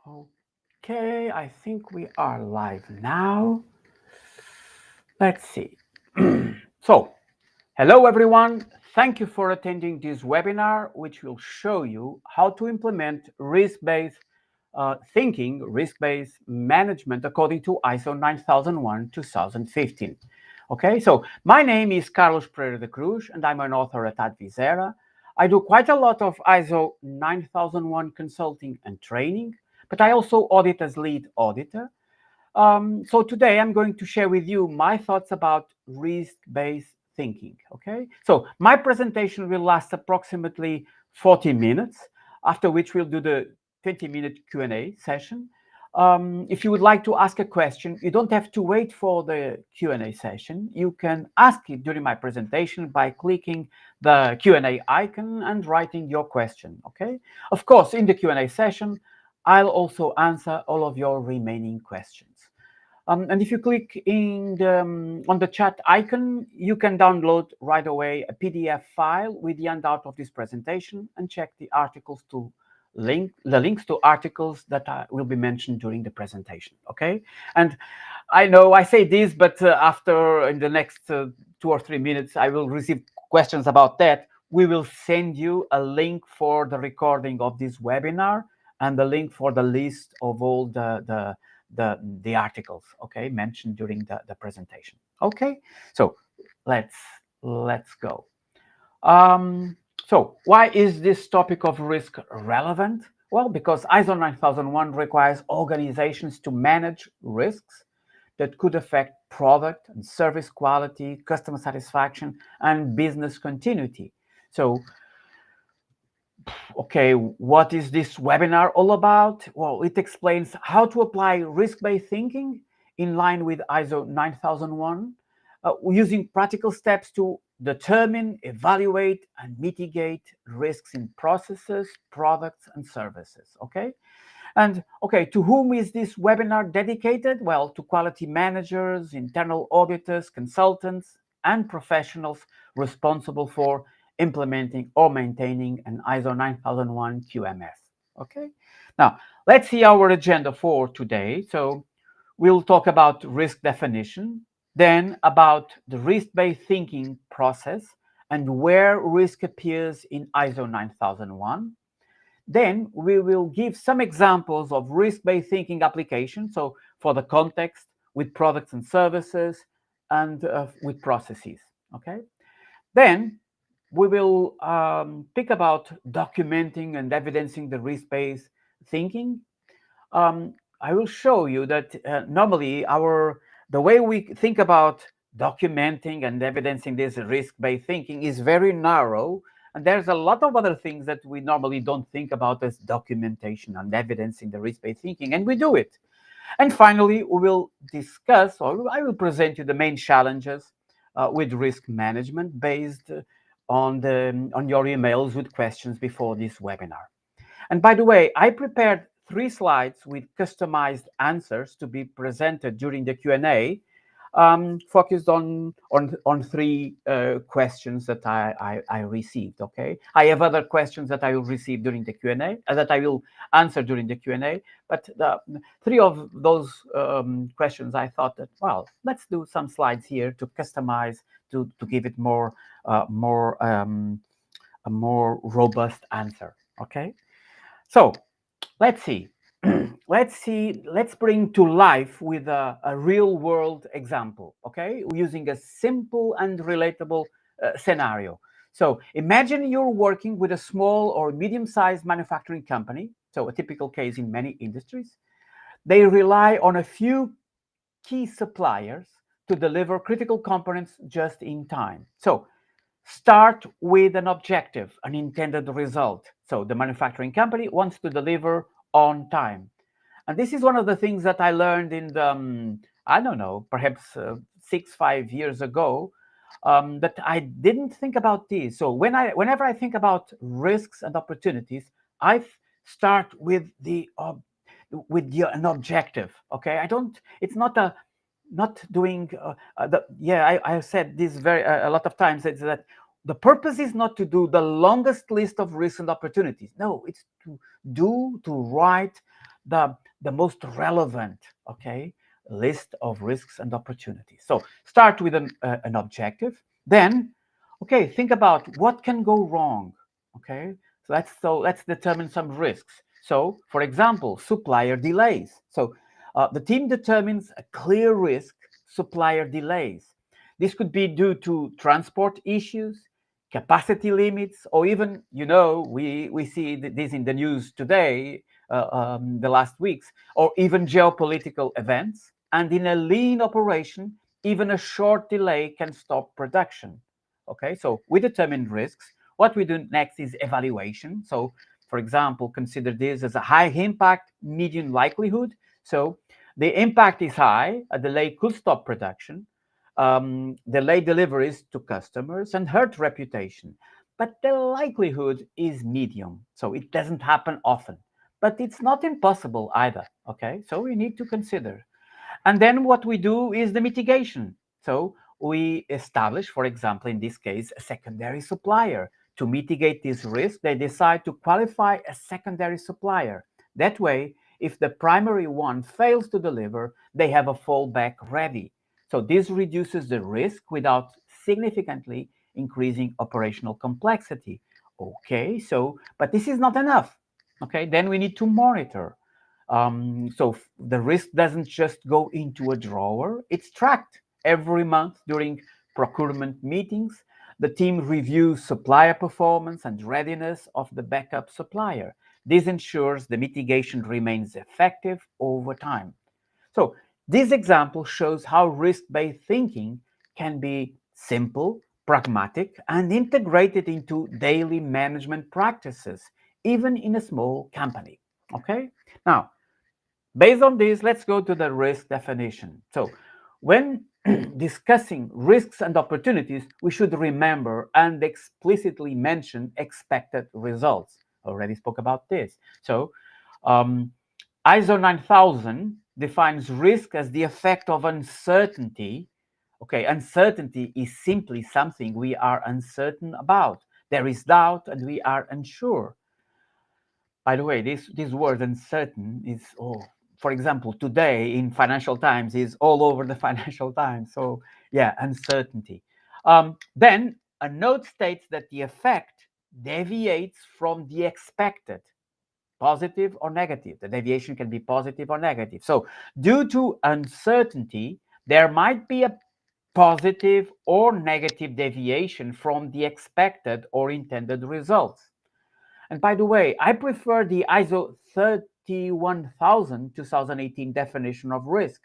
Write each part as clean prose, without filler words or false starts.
Okay, I think we are live now. Let's see. So, hello everyone. Thank you for attending this webinar, which will show you how to implement risk-based thinking, risk-based management according to ISO 9001-2015. Okay, so my name is Carlos Pereira da Cruz, and I'm an author at �11𝗏𝗏. I do quite a lot of ISO 9001 consulting and training, but I also audit as lead auditor. So today I'm going to share with you my thoughts about risk-based thinking, okay? So my presentation will last approximately 40 minutes, after which we'll do the 20-minute Q&A session. If you would like to ask a question, you don't have to wait for the Q&A session. You can ask it during my presentation by clicking the Q&A icon and writing your question, okay? Of course, in the Q&A session, I'll also answer all of your remaining questions. And if you click on the chat icon, you can download right away a PDF file with the handout of this presentation and check the links to articles that will be mentioned during the presentation, okay? And I know I say this, but after in the next 2 or 3 minutes, I will receive questions about that. We will send you a link for the recording of this webinar and the link for the list of all the articles, okay, mentioned during the presentation. Okay, so let's go. So why is this topic of risk relevant? Well, because ISO 9001 requires organizations to manage risks that could affect product and service quality, customer satisfaction, and business continuity. So okay, what is this webinar all about? Well, it explains how to apply risk-based thinking in line with ISO 9001, using practical steps to determine, evaluate, and mitigate risks in processes, products, and services, okay? And okay, to whom is this webinar dedicated? Well, to quality managers, internal auditors, consultants, and professionals responsible for implementing or maintaining an ISO 9001 QMS. Okay, now let's see our agenda for today. So we'll talk about risk definition, then about the risk-based thinking process and where risk appears in ISO 9001. Then we will give some examples of risk-based thinking applications, so for the context, with products and services, and with processes, okay? Then we will think about documenting and evidencing the risk-based thinking. I will show you that normally the way we think about documenting and evidencing this risk-based thinking is very narrow, and there's a lot of other things that we normally don't think about as documentation and evidencing the risk-based thinking, and we do it. And finally, we will discuss, or I will present you the main challenges with risk management based on your emails with questions before this webinar. And by the way, I prepared 3 slides with customized answers to be presented during the Q&A, focused on 3 questions that I received, okay? I have other questions that I will receive during the Q&A, that I will answer during the Q&A, but the 3 of those questions, I thought that, well, let's do some slides here to customize, to give it a more robust answer, okay? So let's see. Let's bring to life with a real world example, okay? Using a simple and relatable scenario. So imagine you're working with a small or medium-sized manufacturing company, so a typical case in many industries. They rely on a few key suppliers to deliver critical components just in time. So start with an objective, an intended result. So the manufacturing company wants to deliver on time. And this is one of the things that I learned in the, I don't know, perhaps 5 years ago, that I didn't think about this. So whenever I think about risks and opportunities, I start with an objective. Okay, it's not doing. I have said this a lot of times. It's that the purpose is not to do the longest list of risks and opportunities. No, it's to write the most relevant, okay, list of risks and opportunities. So start with an objective, then, okay, think about what can go wrong, okay? So let's determine some risks. So, for example, supplier delays. So the team determines a clear risk, supplier delays. This could be due to transport issues, capacity limits, or even, we see this in the news today, the last weeks, or even geopolitical events. And in a lean operation, even a short delay can stop production. Okay, so we determine risks. What we do next is evaluation. So, for example, consider this as a high impact, medium likelihood. So the impact is high, a delay could stop production, delay deliveries to customers, and hurt reputation. But the likelihood is medium, so it doesn't happen often. But it's not impossible either, okay? So we need to consider. And then what we do is the mitigation. So we establish, for example, in this case, a secondary supplier. To mitigate this risk, they decide to qualify a secondary supplier. That way, if the primary one fails to deliver, they have a fallback ready. So this reduces the risk without significantly increasing operational complexity. Okay, so, but this is not enough. Okay, then we need to monitor. So the risk doesn't just go into a drawer, it's tracked every month during procurement meetings. The team reviews supplier performance and readiness of the backup supplier. This ensures the mitigation remains effective over time. So this example shows how risk-based thinking can be simple, pragmatic, and integrated into daily management practices, even in a small company. Okay? Now, based on this, let's go to the risk definition. So when discussing risks and opportunities, we should remember and explicitly mention expected results. I already spoke about this. So ISO 9000 defines risk as the effect of uncertainty. Okay, uncertainty is simply something we are uncertain about. There is doubt and we are unsure. By the way, this word uncertain is, for example, today in Financial Times is all over the Financial Times. So yeah, uncertainty. Then a note states that the effect deviates from the expected, positive or negative. The deviation can be positive or negative. So due to uncertainty, there might be a positive or negative deviation from the expected or intended results. And by the way, I prefer the ISO 31000 2018 definition of risk.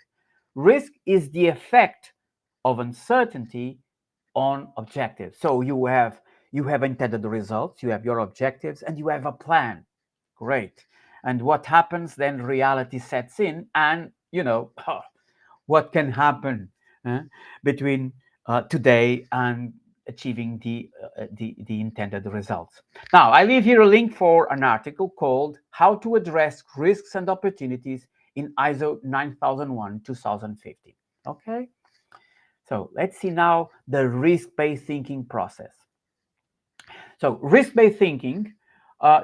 Risk is the effect of uncertainty on objectives. So you have intended results, you have your objectives, and you have a plan. Great. And what happens then? Reality sets in, and what can happen between today and achieving the intended results. Now, I leave here a link for an article called How to Address Risks and Opportunities in ISO 9001 2015. Okay? So let's see now the risk-based thinking process. So risk-based thinking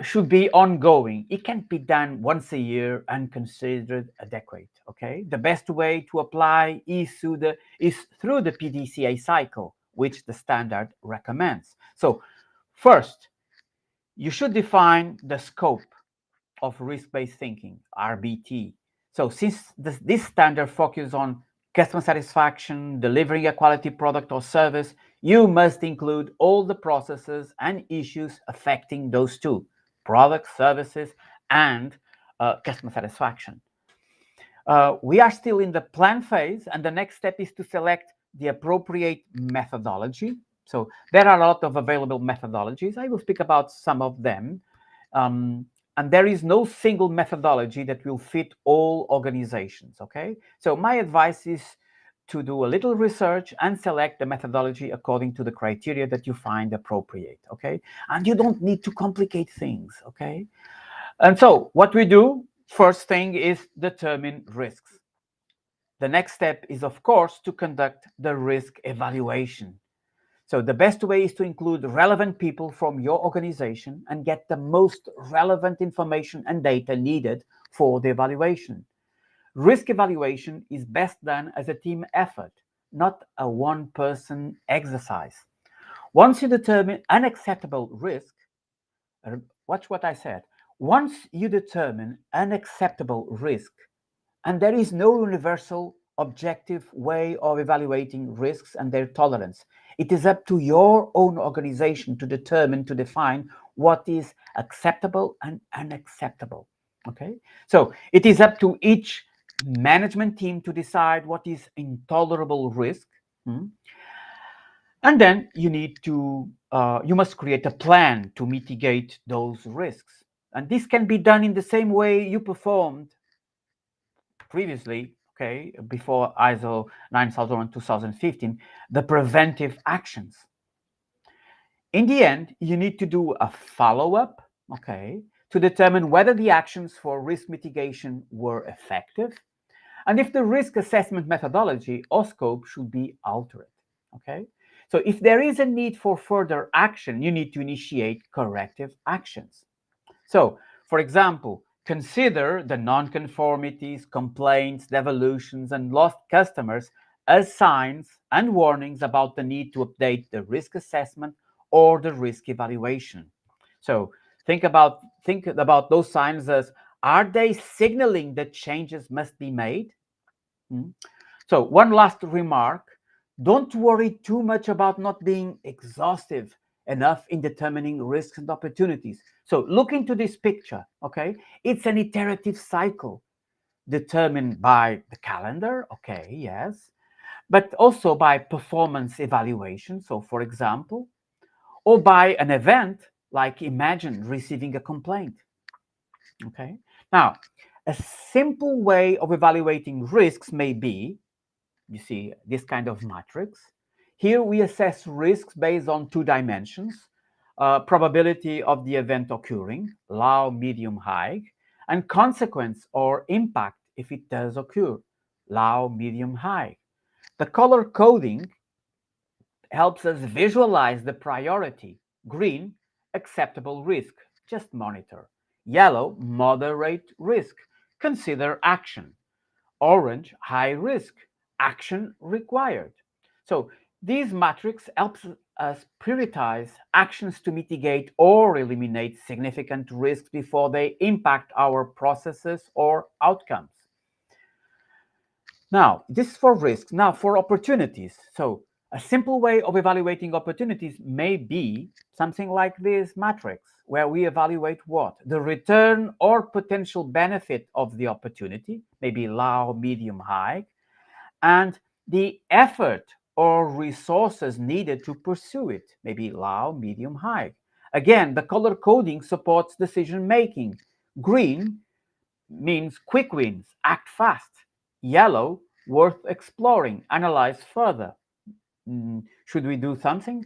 should be ongoing. It can't be done once a year and considered adequate. Okay, the best way to apply is through the PDCA cycle, which the standard recommends. So first, you should define the scope of risk-based thinking, RBT. So since this standard focuses on customer satisfaction, delivering a quality product or service, you must include all the processes and issues affecting those two, products, services, and customer satisfaction. We are still in the plan phase, and the next step is to select the appropriate methodology. So there are a lot of available methodologies. I will speak about some of them. And there is no single methodology that will fit all organizations, okay? So my advice is to do a little research and select the methodology according to the criteria that you find appropriate, okay? And you don't need to complicate things, okay? And so what we do, first thing is determine risks. The next step is, of course, to conduct the risk evaluation. So the best way is to include relevant people from your organization and get the most relevant information and data needed for the evaluation. Risk evaluation is best done as a team effort, not a one-person exercise. Once you determine unacceptable risk, watch what I said. Once you determine unacceptable risk, and there is no universal objective way of evaluating risks and their tolerance. It is up to your own organization to define what is acceptable and unacceptable. Okay? So it is up to each management team to decide what is intolerable risk. And then you must create a plan to mitigate those risks. And this can be done in the same way you performed previously, okay, before ISO 9001-2015, the preventive actions. In the end, you need to do a follow-up, okay, to determine whether the actions for risk mitigation were effective and if the risk assessment methodology or scope should be altered, okay? So if there is a need for further action, you need to initiate corrective actions. So, for example, consider the non-conformities, complaints, devolutions, and lost customers as signs and warnings about the need to update the risk assessment or the risk evaluation. So think about those signs as, are they signaling that changes must be made? So one last remark, don't worry too much about not being exhaustive enough in determining risks and opportunities. So look into this picture, okay? It's an iterative cycle determined by the calendar, okay, yes, but also by performance evaluation. So for example, or by an event like imagine receiving a complaint, okay? Now, a simple way of evaluating risks may be, you see this kind of matrix. Here we assess risks based on two dimensions, probability of the event occurring, low, medium, high, and consequence or impact if it does occur, low, medium, high. The color coding helps us visualize the priority. Green, acceptable risk, just monitor. Yellow, moderate risk, consider action. Orange, high risk, action required. So these matrix helps us prioritize actions to mitigate or eliminate significant risks before they impact our processes or outcomes. Now, this is for risks. Now, for opportunities. So a simple way of evaluating opportunities may be something like this matrix, where we evaluate what? The return or potential benefit of the opportunity, maybe low, medium, high, and the effort or resources needed to pursue it, maybe low, medium, high. Again, the color coding supports decision making. Green means quick wins, act fast. Yellow, worth exploring, analyze further. Should we do something?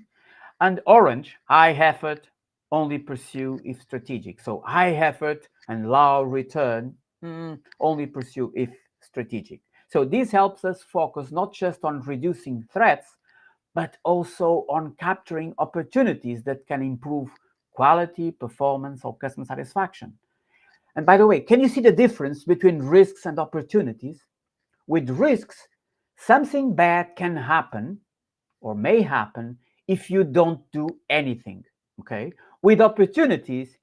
And orange, high effort, only pursue if strategic. So high effort and low return, only pursue if strategic. So this helps us focus not just on reducing threats, but also on capturing opportunities that can improve quality, performance, or customer satisfaction. And by the way, can you see the difference between risks and opportunities? With risks, something bad can happen or may happen if you don't do anything, okay? With opportunities,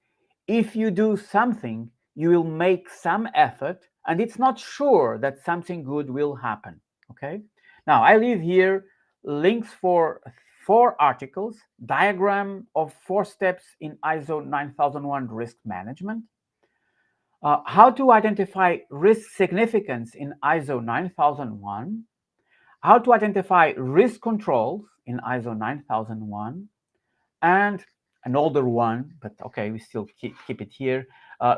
if you do something, you will make some effort and it's not sure that something good will happen, okay? Now, I leave here links for 4 articles, diagram of 4 steps in ISO 9001 risk management, how to identify risk significance in ISO 9001, how to identify risk controls in ISO 9001, and an older one, but okay, we still keep it here,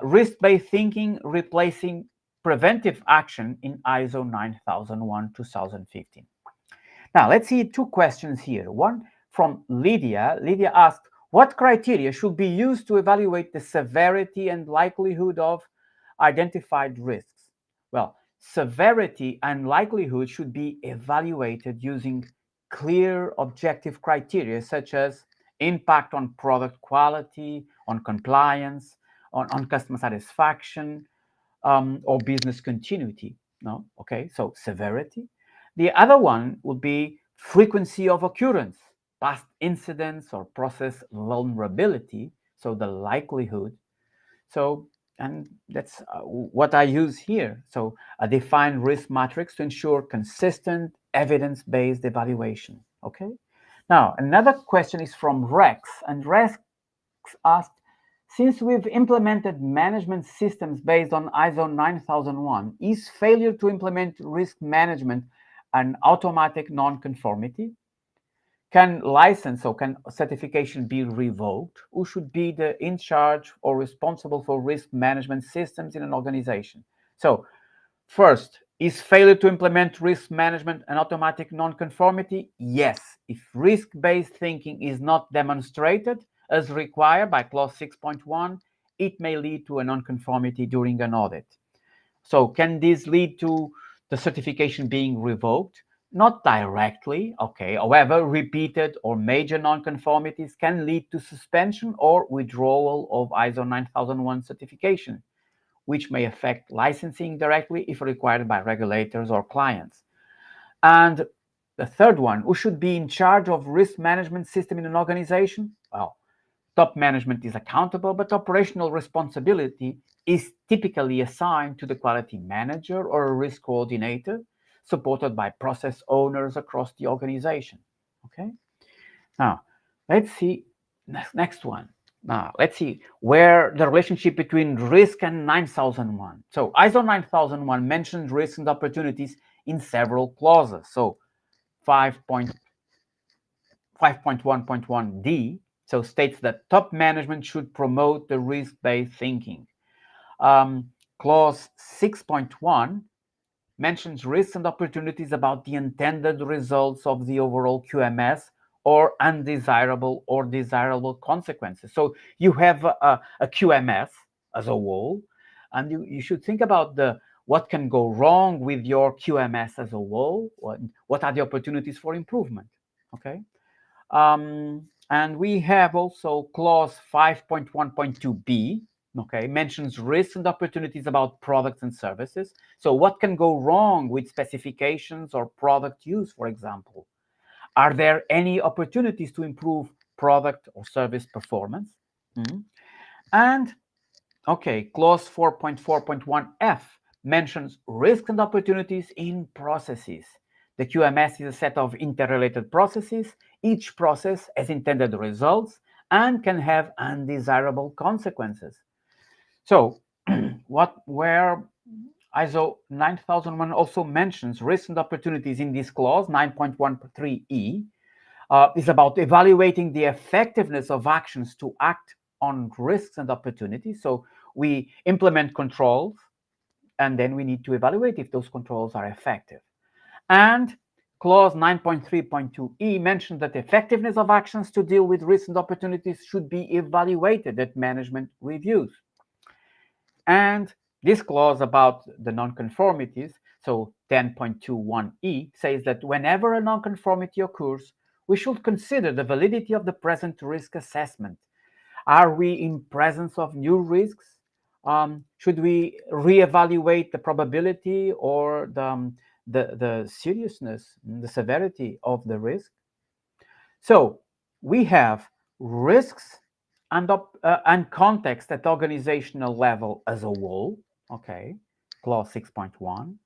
risk-based thinking replacing preventive action in ISO 9001-2015. Now, let's see 2 questions here. One from Lydia. Lydia asked, what criteria should be used to evaluate the severity and likelihood of identified risks? Well, severity and likelihood should be evaluated using clear objective criteria such as impact on product quality, on compliance, on customer satisfaction, or business continuity. No, okay, so severity. The other one would be frequency of occurrence, past incidents or process vulnerability, so the likelihood. So, and that's what I use here. So a defined risk matrix to ensure consistent evidence-based evaluation. Okay. Now, another question is from Rex, and Rex asked, since we've implemented management systems based on ISO 9001, is failure to implement risk management an automatic non-conformity? Can license or can certification be revoked? Who should be the in charge or responsible for risk management systems in an organization? So first, is failure to implement risk management an automatic non-conformity? Yes, if risk-based thinking is not demonstrated as required by clause 6.1, it may lead to a non-conformity during an audit. So can this lead to the certification being revoked? Not directly, okay. However, repeated or major non-conformities can lead to suspension or withdrawal of ISO 9001 certification, which may affect licensing directly if required by regulators or clients. And the third one, who should be in charge of risk management system in an organization? Well, top management is accountable, but operational responsibility is typically assigned to the quality manager or a risk coordinator, supported by process owners across the organization. Okay. Now, let's see next one. Now, let's see where the relationship between risk and 9001. So ISO 9001 mentions risks and opportunities in several clauses. So 5.1.1d so states that top management should promote the risk-based thinking. Clause 6.1 mentions risks and opportunities about the intended results of the overall QMS or undesirable or desirable consequences. So you have a QMS as a whole, and you should think about what can go wrong with your QMS as a whole. What are the opportunities for improvement? Okay. And we have also clause 5.1.2b, okay, mentions risks and opportunities about products and services. So what can go wrong with specifications or product use, for example? Are there any opportunities to improve product or service performance? And, okay, clause 4.4.1f mentions risks and opportunities in processes. The QMS is a set of interrelated processes. Each process has intended results and can have undesirable consequences. So, where ISO 9001 also mentions risks and opportunities in this clause, 9.13e, is about evaluating the effectiveness of actions to act on risks and opportunities. So we implement controls, and then we need to evaluate if those controls are effective. And clause 9.3.2e mentioned that the effectiveness of actions to deal with risks and opportunities should be evaluated at management reviews. And this clause about the nonconformities, so 10.21e, says that whenever a nonconformity occurs, we should consider the validity of the present risk assessment. Are we in presence of new risks? Should we reevaluate the probability or the seriousness, the severity of the risk? So we have risks and context at organizational level as a whole, okay, clause 6.1.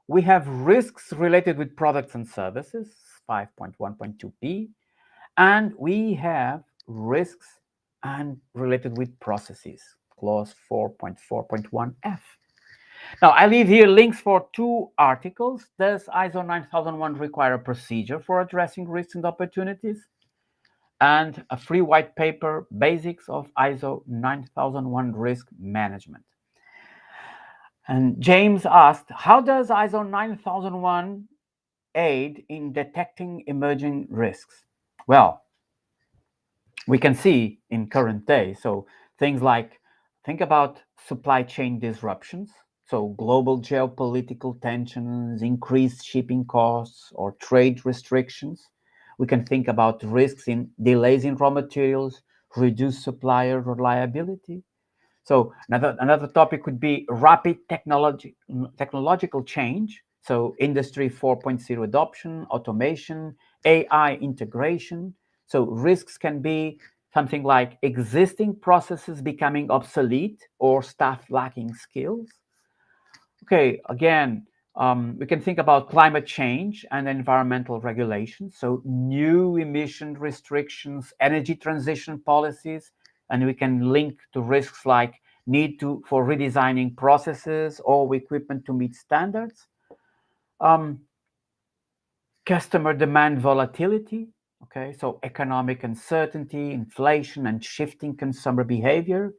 We have risks related with products and services, 5.1.2b, and we have risks and related with processes, clause 4.4.1f. Now, I leave here links for 2 articles. Does ISO 9001 require a procedure for addressing risks and opportunities? And a free white paper, Basics of ISO 9001 Risk Management. And James asked, how does ISO 9001 aid in detecting emerging risks? Well, we can see in current day, so things like, think about supply chain disruptions, so global geopolitical tensions, increased shipping costs, or trade restrictions. We can think about risks in delays in raw materials, reduced supplier reliability. So another topic could be rapid technological change. So Industry 4.0 adoption, automation, AI integration. So risks can be something like existing processes becoming obsolete or staff lacking skills. Okay, again, we can think about climate change and environmental regulations. So new emission restrictions, energy transition policies, and we can link to risks like need for redesigning processes or equipment to meet standards. Customer demand volatility, okay, so economic uncertainty, inflation, and shifting consumer behavior.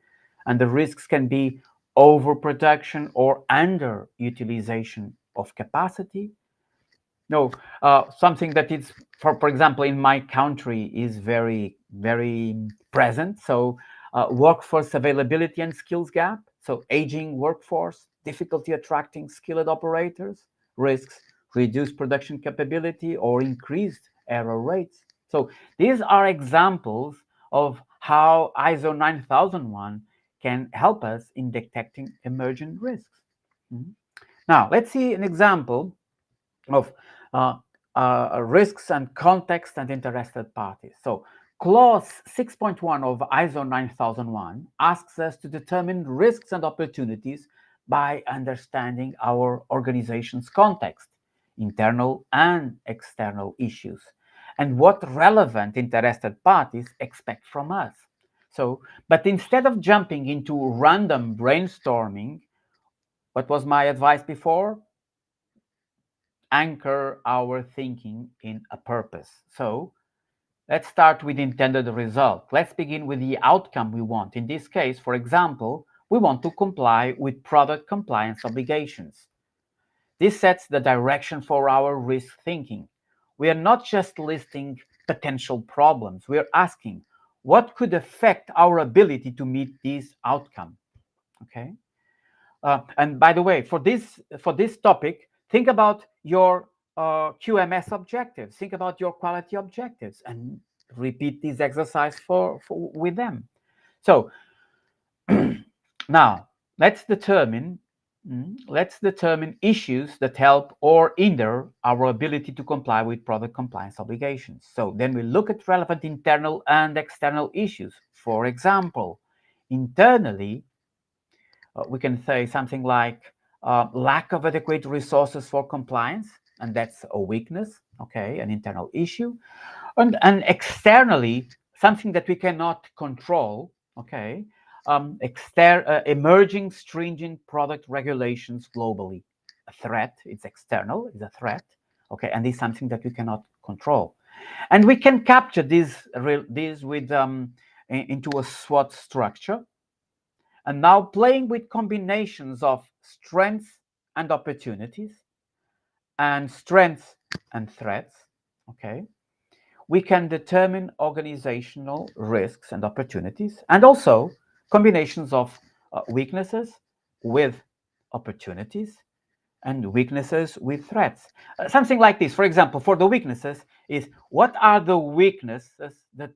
And the risks can be overproduction or underutilization of capacity. No, something that is, for example, in my country is very, very present. So workforce availability and skills gap. So aging workforce, difficulty attracting skilled operators, risks, reduced production capability or increased error rates. So these are examples of how ISO 9001 can help us in detecting emerging risks. Now, let's see an example of risks and context and interested parties. So clause 6.1 of ISO 9001 asks us to determine risks and opportunities by understanding our organization's context, internal and external issues, and what relevant interested parties expect from us. So, but instead of jumping into random brainstorming, what was my advice before? Anchor our thinking in a purpose. So let's start with intended result. Let's begin with the outcome we want. In this case, for example, we want to comply with product compliance obligations. This sets the direction for our risk thinking. We are not just listing potential problems. We are asking what could affect our ability to meet this outcome. Okay. And by the way, for this topic, think about your QMS objectives. Think about your quality objectives and repeat this exercise with them. So now let's determine issues that help or hinder our ability to comply with product compliance obligations. So then we look at relevant internal and external issues. For example, internally, we can say something like lack of adequate resources for compliance, and that's a weakness, okay, an internal issue. And externally, something that we cannot control, okay, emerging stringent product regulations globally. A threat, it's external, it's a threat, okay, and it's something that we cannot control. And we can capture this with into a SWOT structure. And now playing with combinations of strengths and opportunities and strengths and threats, okay, we can determine organizational risks and opportunities and also combinations of weaknesses with opportunities and weaknesses with threats. Something like this, for example, for the weaknesses is what are the weaknesses that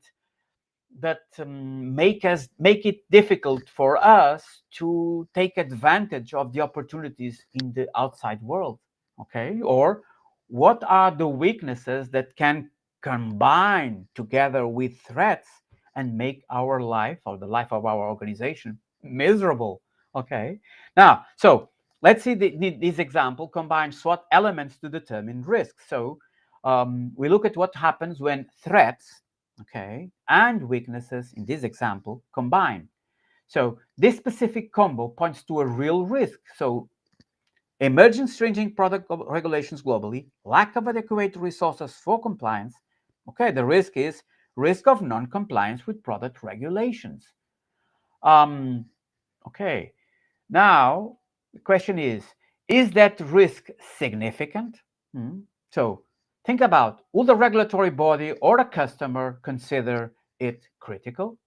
make it difficult for us to take advantage of the opportunities in the outside world, okay? Or what are the weaknesses that can combine together with threats and make our life or the life of our organization miserable, okay? Now, so let's see this example combines SWOT elements to determine risk. So we look at what happens when threats, okay, and weaknesses in this example combine. So this specific combo points to a real risk. So emerging stringent product regulations globally, lack of adequate resources for compliance. Okay, the risk is risk of non-compliance with product regulations. Okay, now the question is that risk significant? So think about, will the regulatory body or a customer consider it critical?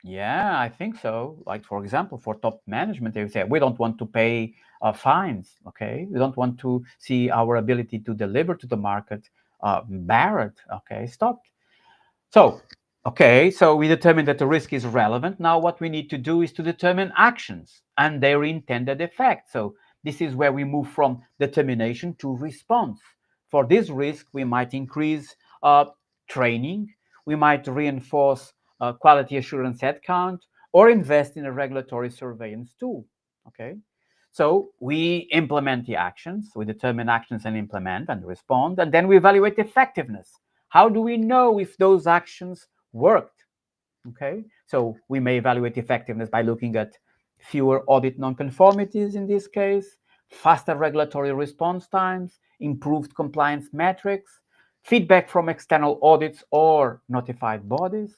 Yeah, I think so. Like, for example, for top management, they say, we don't want to pay fines, okay? We don't want to see our ability to deliver to the market Barrett, okay, stopped. So, okay, so we determined that the risk is relevant. Now what we need to do is to determine actions and their intended effect. So this is where we move from determination to response. For this risk, we might increase training, we might reinforce quality assurance headcount, or invest in a regulatory surveillance tool, okay? So we implement the actions, we determine actions and implement and respond, and then we evaluate effectiveness. How do we know if those actions worked? Okay, so we may evaluate effectiveness by looking at fewer audit nonconformities in this case, faster regulatory response times, improved compliance metrics, feedback from external audits or notified bodies.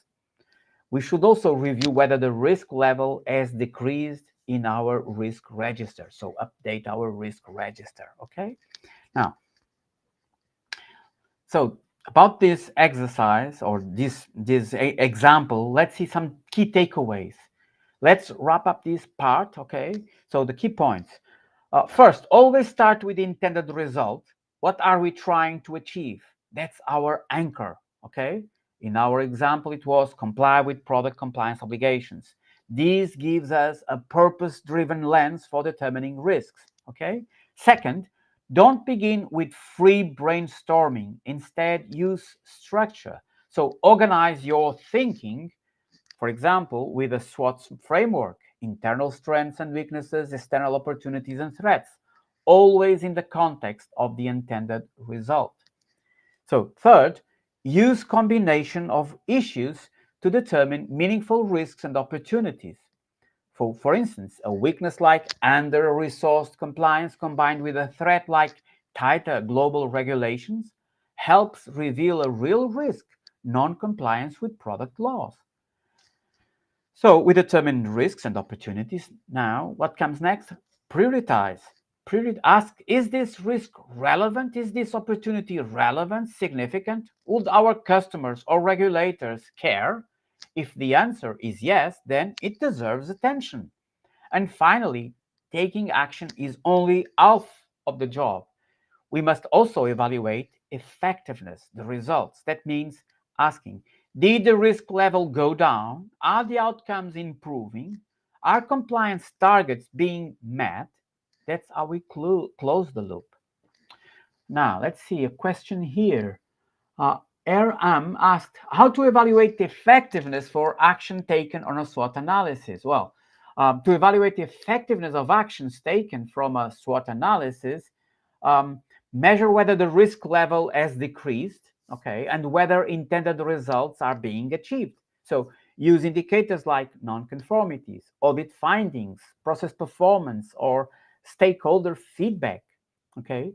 We should also review whether the risk level has decreased in our risk register. So update our risk register, okay? Now, so about this exercise or this example, let's see some key takeaways. Let's wrap up this part, okay? So the key points. First, always start with the intended result. What are we trying to achieve? That's our anchor, okay? In our example, it was comply with product compliance obligations. This gives us a purpose-driven lens for determining risks, okay? Second, don't begin with free brainstorming. Instead, use structure. So organize your thinking, for example, with a SWOT framework, internal strengths and weaknesses, external opportunities and threats, always in the context of the intended result. So third, use combination of issues to determine meaningful risks and opportunities. For instance, a weakness like under-resourced compliance combined with a threat like tighter global regulations helps reveal a real risk, non-compliance with product laws. So we determine risks and opportunities. Now, what comes next? Prioritize. Ask, is this risk relevant? Is this opportunity relevant, significant? Would our customers or regulators care? If the answer is yes, then it deserves attention. And finally, taking action is only half of the job. We must also evaluate effectiveness, the results. That means asking, did the risk level go down? Are the outcomes improving? Are compliance targets being met? That's how we close the loop. Now, let's see a question here. Am asked how to evaluate the effectiveness for action taken on a SWOT analysis. Well, to evaluate the effectiveness of actions taken from a SWOT analysis, measure whether the risk level has decreased, okay, and whether intended results are being achieved. So use indicators like nonconformities, audit findings, process performance, or stakeholder feedback, okay.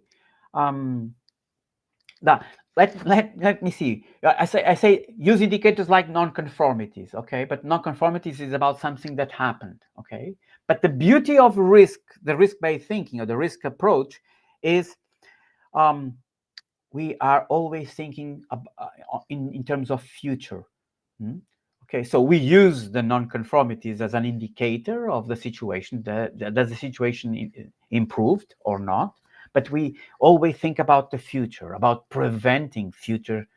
Now, let me see. I say use indicators like nonconformities, okay? But nonconformities is about something that happened, okay? But the beauty of risk, the risk-based thinking or the risk approach is we are always thinking in terms of future. Okay, so we use the nonconformities as an indicator of the situation. Does the situation improved or not? But we always think about the future, about preventing future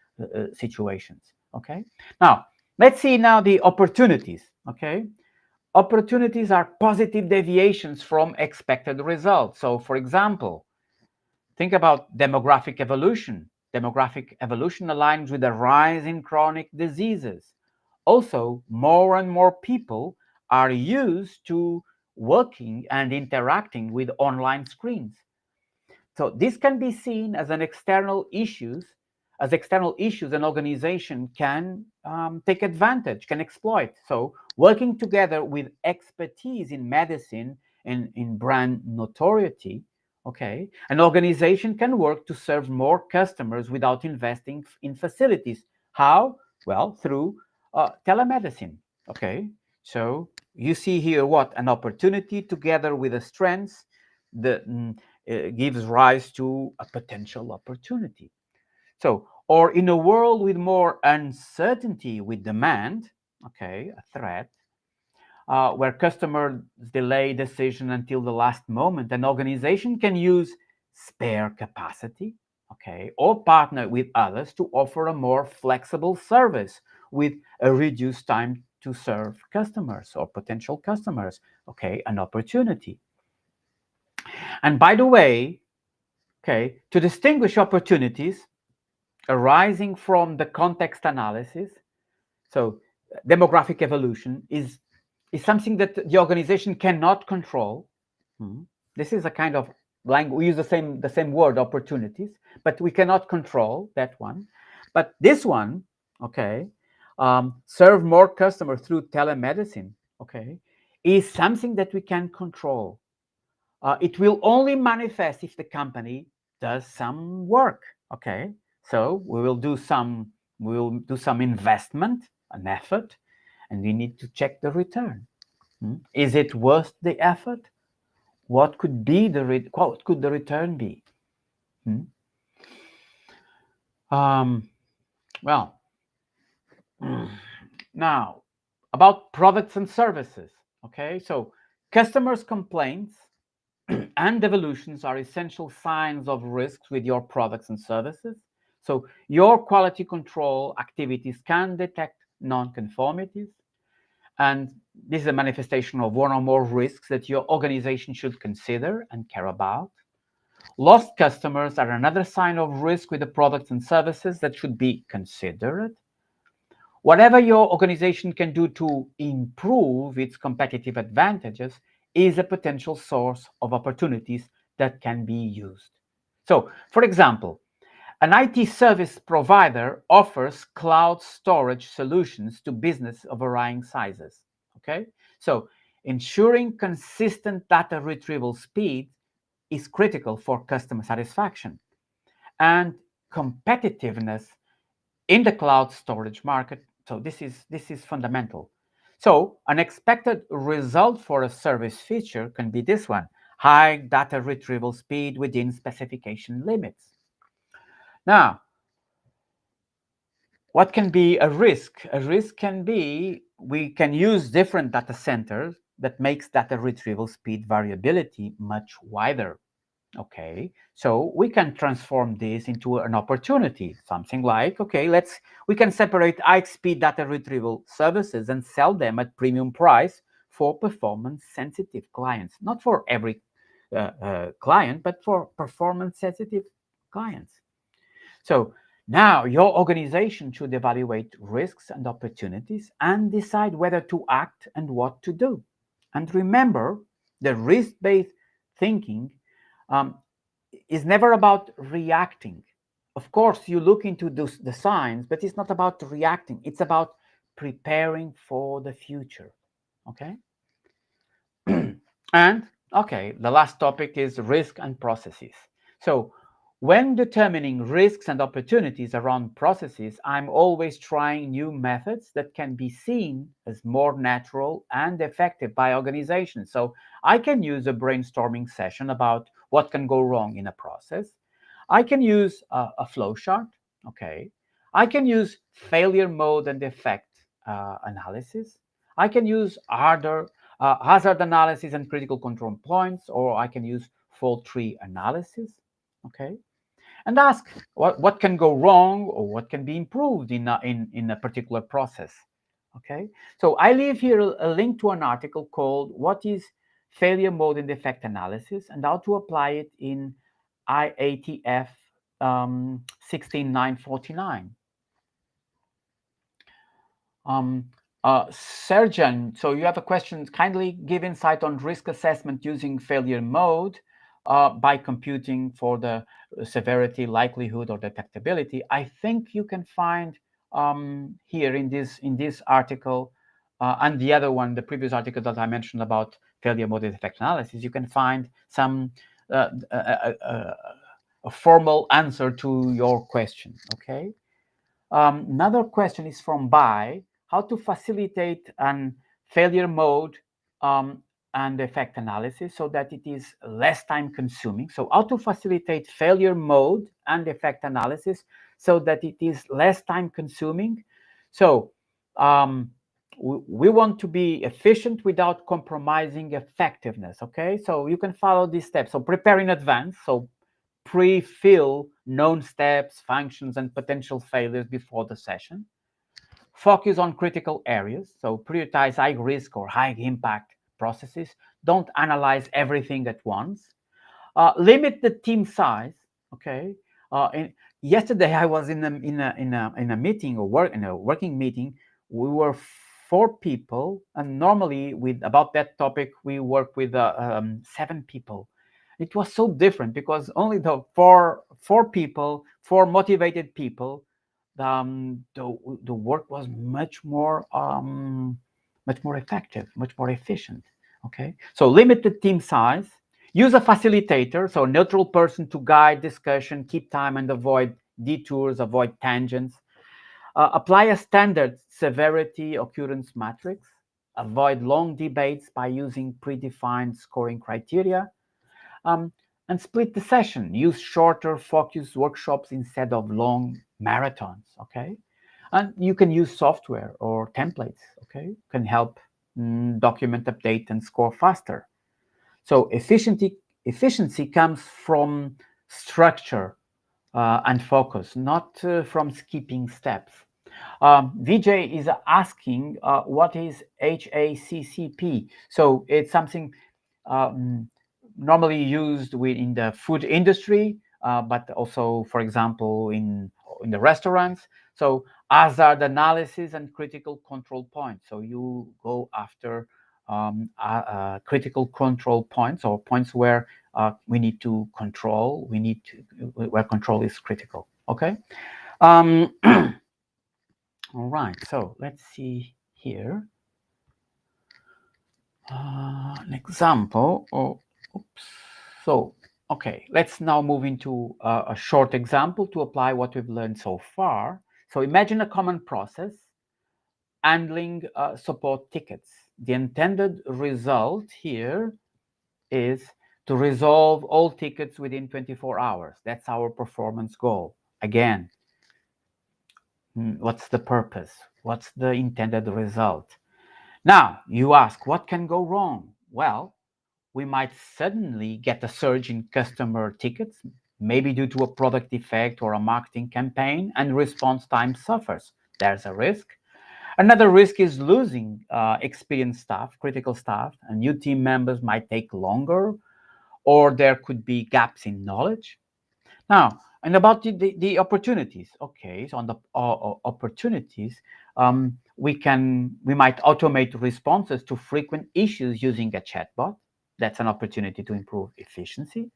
situations, okay? Now, let's see now the opportunities, okay? Opportunities are positive deviations from expected results. So, for example, think about demographic evolution. Demographic evolution aligns with the rise in chronic diseases. Also, more and more people are used to working and interacting with online screens. So this can be seen as an external issues, an organization can take advantage, can exploit. So working together with expertise in medicine and in brand notoriety, okay, an organization can work to serve more customers without investing in facilities. How? Well, through telemedicine, okay. So you see here what an opportunity together with the strengths, gives rise to a potential opportunity. So, or in a world with more uncertainty with demand, okay, a threat, where customers delay decision until the last moment, an organization can use spare capacity, okay, or partner with others to offer a more flexible service with a reduced time to serve customers or potential customers, okay, an opportunity. And by the way, okay, to distinguish opportunities arising from the context analysis, so demographic evolution is something that the organization cannot control. This is a kind of language, we use the same word, opportunities, but we cannot control that one. But this one, okay, serve more customers through telemedicine, okay, is something that we can control. It will only manifest if the company does some work, okay? So we will do some investment, an effort, and we need to check the return. Is it worth the effort? What could be what could the return be? Well, now about products and services. Okay, so customers' complaints and devolutions are essential signs of risks with your products and services. So your quality control activities can detect non-conformities, and this is a manifestation of one or more risks that your organization should consider and care about. Lost customers are another sign of risk with the products and services that should be considered. Whatever your organization can do to improve its competitive advantages is a potential source of opportunities that can be used. So, for example, an IT service provider offers cloud storage solutions to business of varying sizes. Okay, so ensuring consistent data retrieval speed is critical for customer satisfaction and competitiveness in the cloud storage market. So this is fundamental. So an expected result for a service feature can be this one: high data retrieval speed within specification limits. Now, what can be a risk? A risk can be we can use different data centers that makes data retrieval speed variability much wider. Okay, so we can transform this into an opportunity, something like, okay, we can separate high-speed data retrieval services and sell them at premium price for performance-sensitive clients, not for every client, but for performance-sensitive clients. So now your organization should evaluate risks and opportunities and decide whether to act and what to do. And remember, the risk-based thinking is never about reacting. Of course, you look into the signs, but it's not about reacting. It's about preparing for the future. Okay? And, okay, the last topic is risk and processes. So when determining risks and opportunities around processes, I'm always trying new methods that can be seen as more natural and effective by organizations. So I can use a brainstorming session about what can go wrong in a process. I can use a flow chart, okay? I can use failure mode and effect analysis. I can use hazard analysis and critical control points, or I can use fault tree analysis, okay? And ask what can go wrong or what can be improved in a particular process. Okay, so I leave here a link to an article called "What is Failure Mode and Defect Analysis and How to Apply It in IATF 16949." Serjan, so you have a question. Kindly give insight on risk assessment using failure mode by computing for the severity, likelihood, or detectability. I think you can find here in this article and the other one, the previous article that I mentioned about failure mode and defect analysis, you can find some a formal answer to your question. Okay. Another question is from Bai: how to facilitate an failure mode and effect analysis so that it is less time consuming. So how to facilitate failure mode and effect analysis so that it is less time consuming. So we want to be efficient without compromising effectiveness. Okay, so you can follow these steps. So prepare in advance. So pre-fill known steps, functions, and potential failures before the session. Focus on critical areas, so prioritize high risk or high impact processes. Don't analyze everything at once. Limit the team size. Okay. Yesterday I was in a meeting or in a working meeting. We were 4 people, and normally with about that topic we work with 7 people. It was so different because only the four people, 4 motivated people, the work was much more effective, much more efficient. Okay, so limit the team size. Use a facilitator, so a neutral person to guide discussion, keep time, and avoid detours, avoid tangents. Apply a standard severity occurrence matrix. Avoid long debates by using predefined scoring criteria. And split the session. Use shorter, focused workshops instead of long marathons. Okay, and you can use software or templates. Okay, can help document, update, and score faster. So efficiency comes from structure and focus, not from skipping steps. Vijay is asking what is HACCP. So it's something normally used in the food industry, but also, for example, in the restaurants. So hazard analysis and critical control points. So you go after critical control points, or points where we need to control. Where control is critical. Okay. All right. So let's see here. An example. Oops. So, okay, let's now move into a short example to apply what we've learned so far. So imagine a common process, handling support tickets. The intended result here is to resolve all tickets within 24 hours. That's our performance goal. Again, what's the purpose? What's the intended result? Now, you ask, what can go wrong? Well, we might suddenly get a surge in customer tickets, maybe due to a product defect or a marketing campaign, and response time suffers. There's a risk. Another risk is losing experienced staff, critical staff, and new team members might take longer, or there could be gaps in knowledge. Now, and about the opportunities. Okay, so on the opportunities, we might automate responses to frequent issues using a chatbot. That's an opportunity to improve efficiency.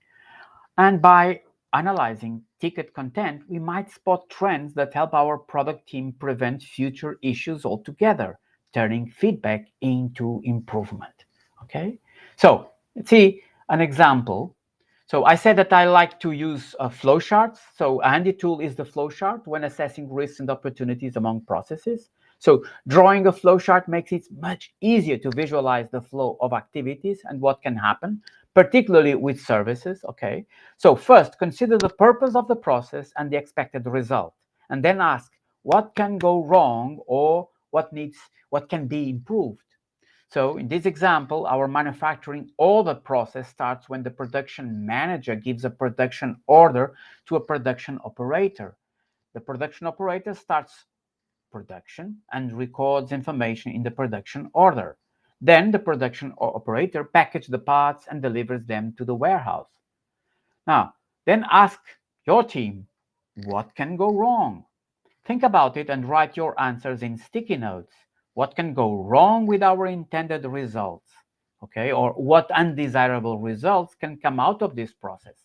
And by analyzing ticket content, we might spot trends that help our product team prevent future issues altogether, turning feedback into improvement. Okay, so let's see an example. So I said that I like to use flowcharts. So a handy tool is the flowchart when assessing risks and opportunities among processes. So drawing a flowchart makes it much easier to visualize the flow of activities and what can happen, particularly with services. Okay. So first, consider the purpose of the process and the expected result, and then ask what can go wrong or what can be improved. So in this example, our manufacturing order process starts when the production manager gives a production order to a production operator. The production operator starts production and records information in the production order. Then the production operator packages the parts and delivers them to the warehouse. Now, then ask your team, what can go wrong? Think about it and write your answers in sticky notes. What can go wrong with our intended results? Okay, or what undesirable results can come out of this process?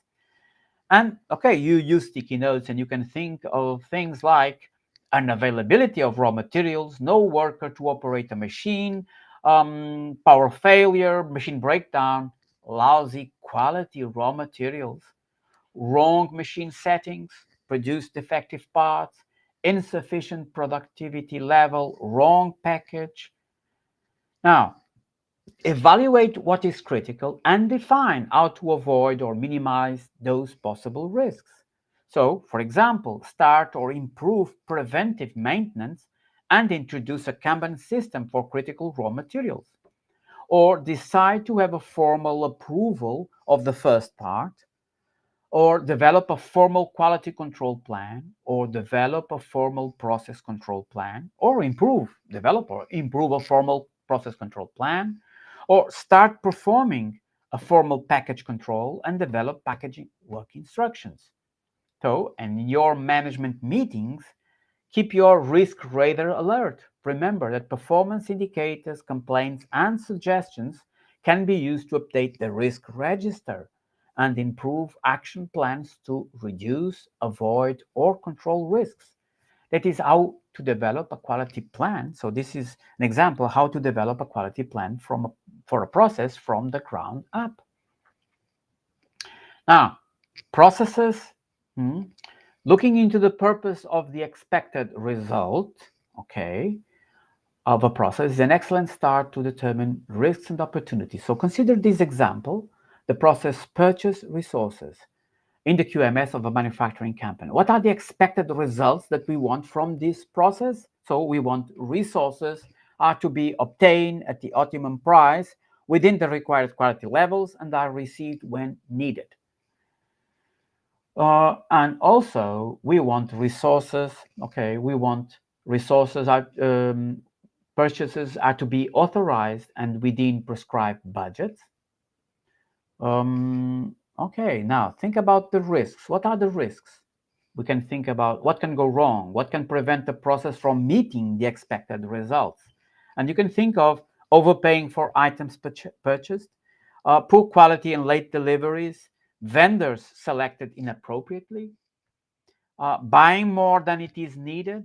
And okay, you use sticky notes and you can think of things like unavailability of raw materials, no worker to operate a machine, power failure, machine breakdown, lousy quality raw materials, wrong machine settings, produced defective parts, insufficient productivity level, wrong package. Now, evaluate what is critical and define how to avoid or minimize those possible risks. So, for example, start or improve preventive maintenance and introduce a Kanban system for critical raw materials. Or decide to have a formal approval of the first part, or develop a formal quality control plan, or develop a formal process control plan, or develop or improve a formal process control plan, or start performing a formal package control and develop packaging work instructions. So, in your management meetings, keep your risk radar alert. Remember that performance indicators, complaints, and suggestions can be used to update the risk register and improve action plans to reduce, avoid, or control risks. That is how to develop a quality plan. So this is an example how to develop a quality plan for a process from the ground up. Now, processes. Looking into the purpose of the expected result, of a process is an excellent start to determine risks and opportunities. So consider this example, the process purchase resources in the QMS of a manufacturing company. What are the expected results that we want from this process? So we want resources are to be obtained at the optimum price within the required quality levels and are received when needed. And also, we want resources. We want resources purchases are to be authorized and within prescribed budgets. Now think about the risks. What are the risks? We can think about what can go wrong, what can prevent the process from meeting the expected results. And you can think of overpaying for items purchased, poor quality and late deliveries, vendors selected inappropriately, buying more than it is needed,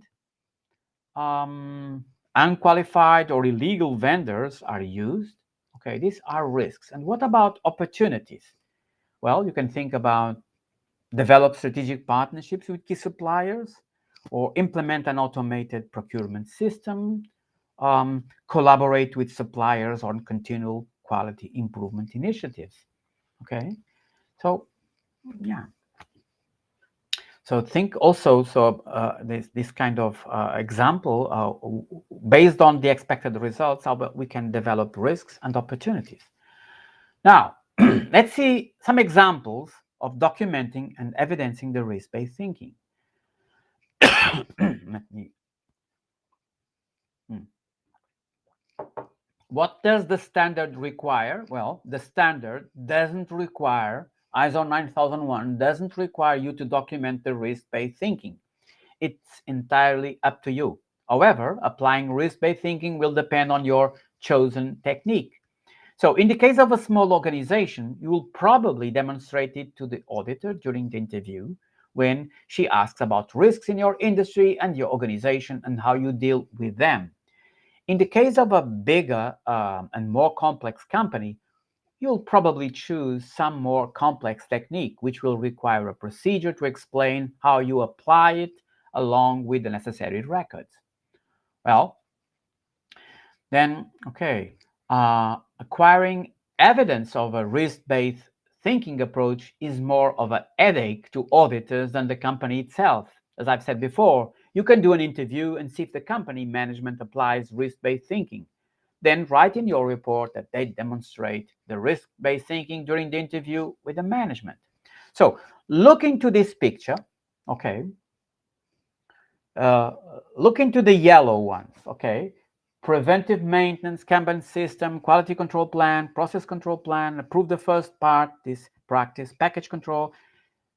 unqualified or illegal vendors are used. These are risks. And what about opportunities? Well, you can think about develop strategic partnerships with key suppliers, or implement an automated procurement system, collaborate with suppliers on continual quality improvement initiatives. So yeah. So think also, this kind of example, based on the expected results, how we can develop risks and opportunities. Now, let's see some examples of documenting and evidencing the risk-based thinking. What does the standard require? Well, the standard doesn't require, ISO 9001 doesn't require you to document the risk-based thinking. It's entirely up to you. However, applying risk-based thinking will depend on your chosen technique. So in the case of a small organization, you will probably demonstrate it to the auditor during the interview when she asks about risks in your industry and your organization and how you deal with them. In the case of a bigger and more complex company, you'll probably choose some more complex technique, which will require a procedure to explain how you apply it along with the necessary records. Well, then, acquiring evidence of a risk-based thinking approach is more of a headache to auditors than the company itself. As I've said before, you can do an interview and see if the company management applies risk-based thinking. Then write in your report that they demonstrate the risk-based thinking during the interview with the management. So look into this picture, look into the yellow ones, Preventive maintenance, Kanban system, quality control plan, process control plan, approve the first part, this practice, package control.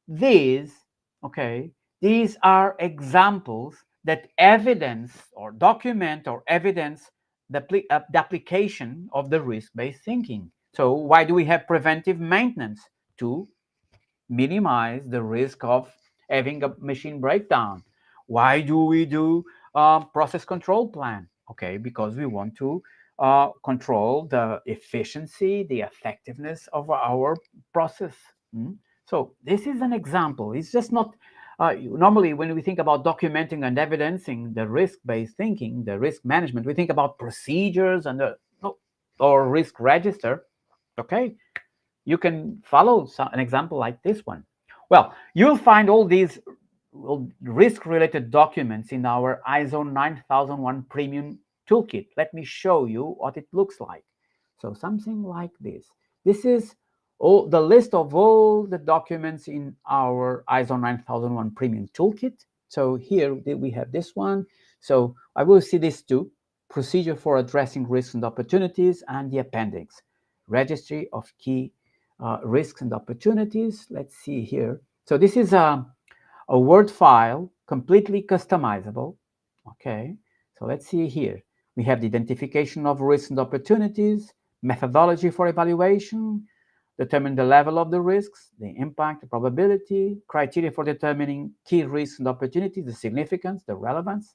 These are examples that evidence or document or evidence the application of the risk-based thinking. So why do we have preventive maintenance? To minimize the risk of having a machine breakdown. Why do we do process control plan? Because we want to control the efficiency, the effectiveness of our process. So this is an example. It's just not, normally when we think about documenting and evidencing the risk-based thinking, the risk management, we think about procedures and or risk register. You can follow an example like this one. Well, you'll find all these risk-related documents in our ISO 9001 Premium Toolkit. Let me show you what it looks like. So something like this. This is the list of all the documents in our ISO 9001 Premium Toolkit. So here we have this one. So I will see these two: procedure for addressing risks and opportunities, and the appendix, registry of key risks and opportunities. Let's see here. So this is a Word file, completely customizable. Okay, so let's see here. We have the identification of risks and opportunities, methodology for evaluation, determine the level of the risks, the impact, the probability, criteria for determining key risks and opportunities, the significance, the relevance,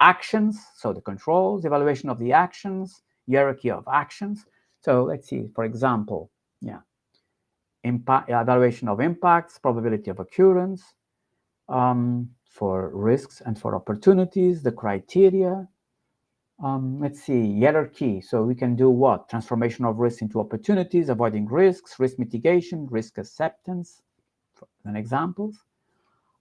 actions, so the controls, evaluation of the actions, hierarchy of actions. So let's see, for example, evaluation of impacts, probability of occurrence, for risks and for opportunities, the criteria. Let's see, hierarchy. So we can do what? Transformation of risks into opportunities, avoiding risks, risk mitigation, risk acceptance, and examples.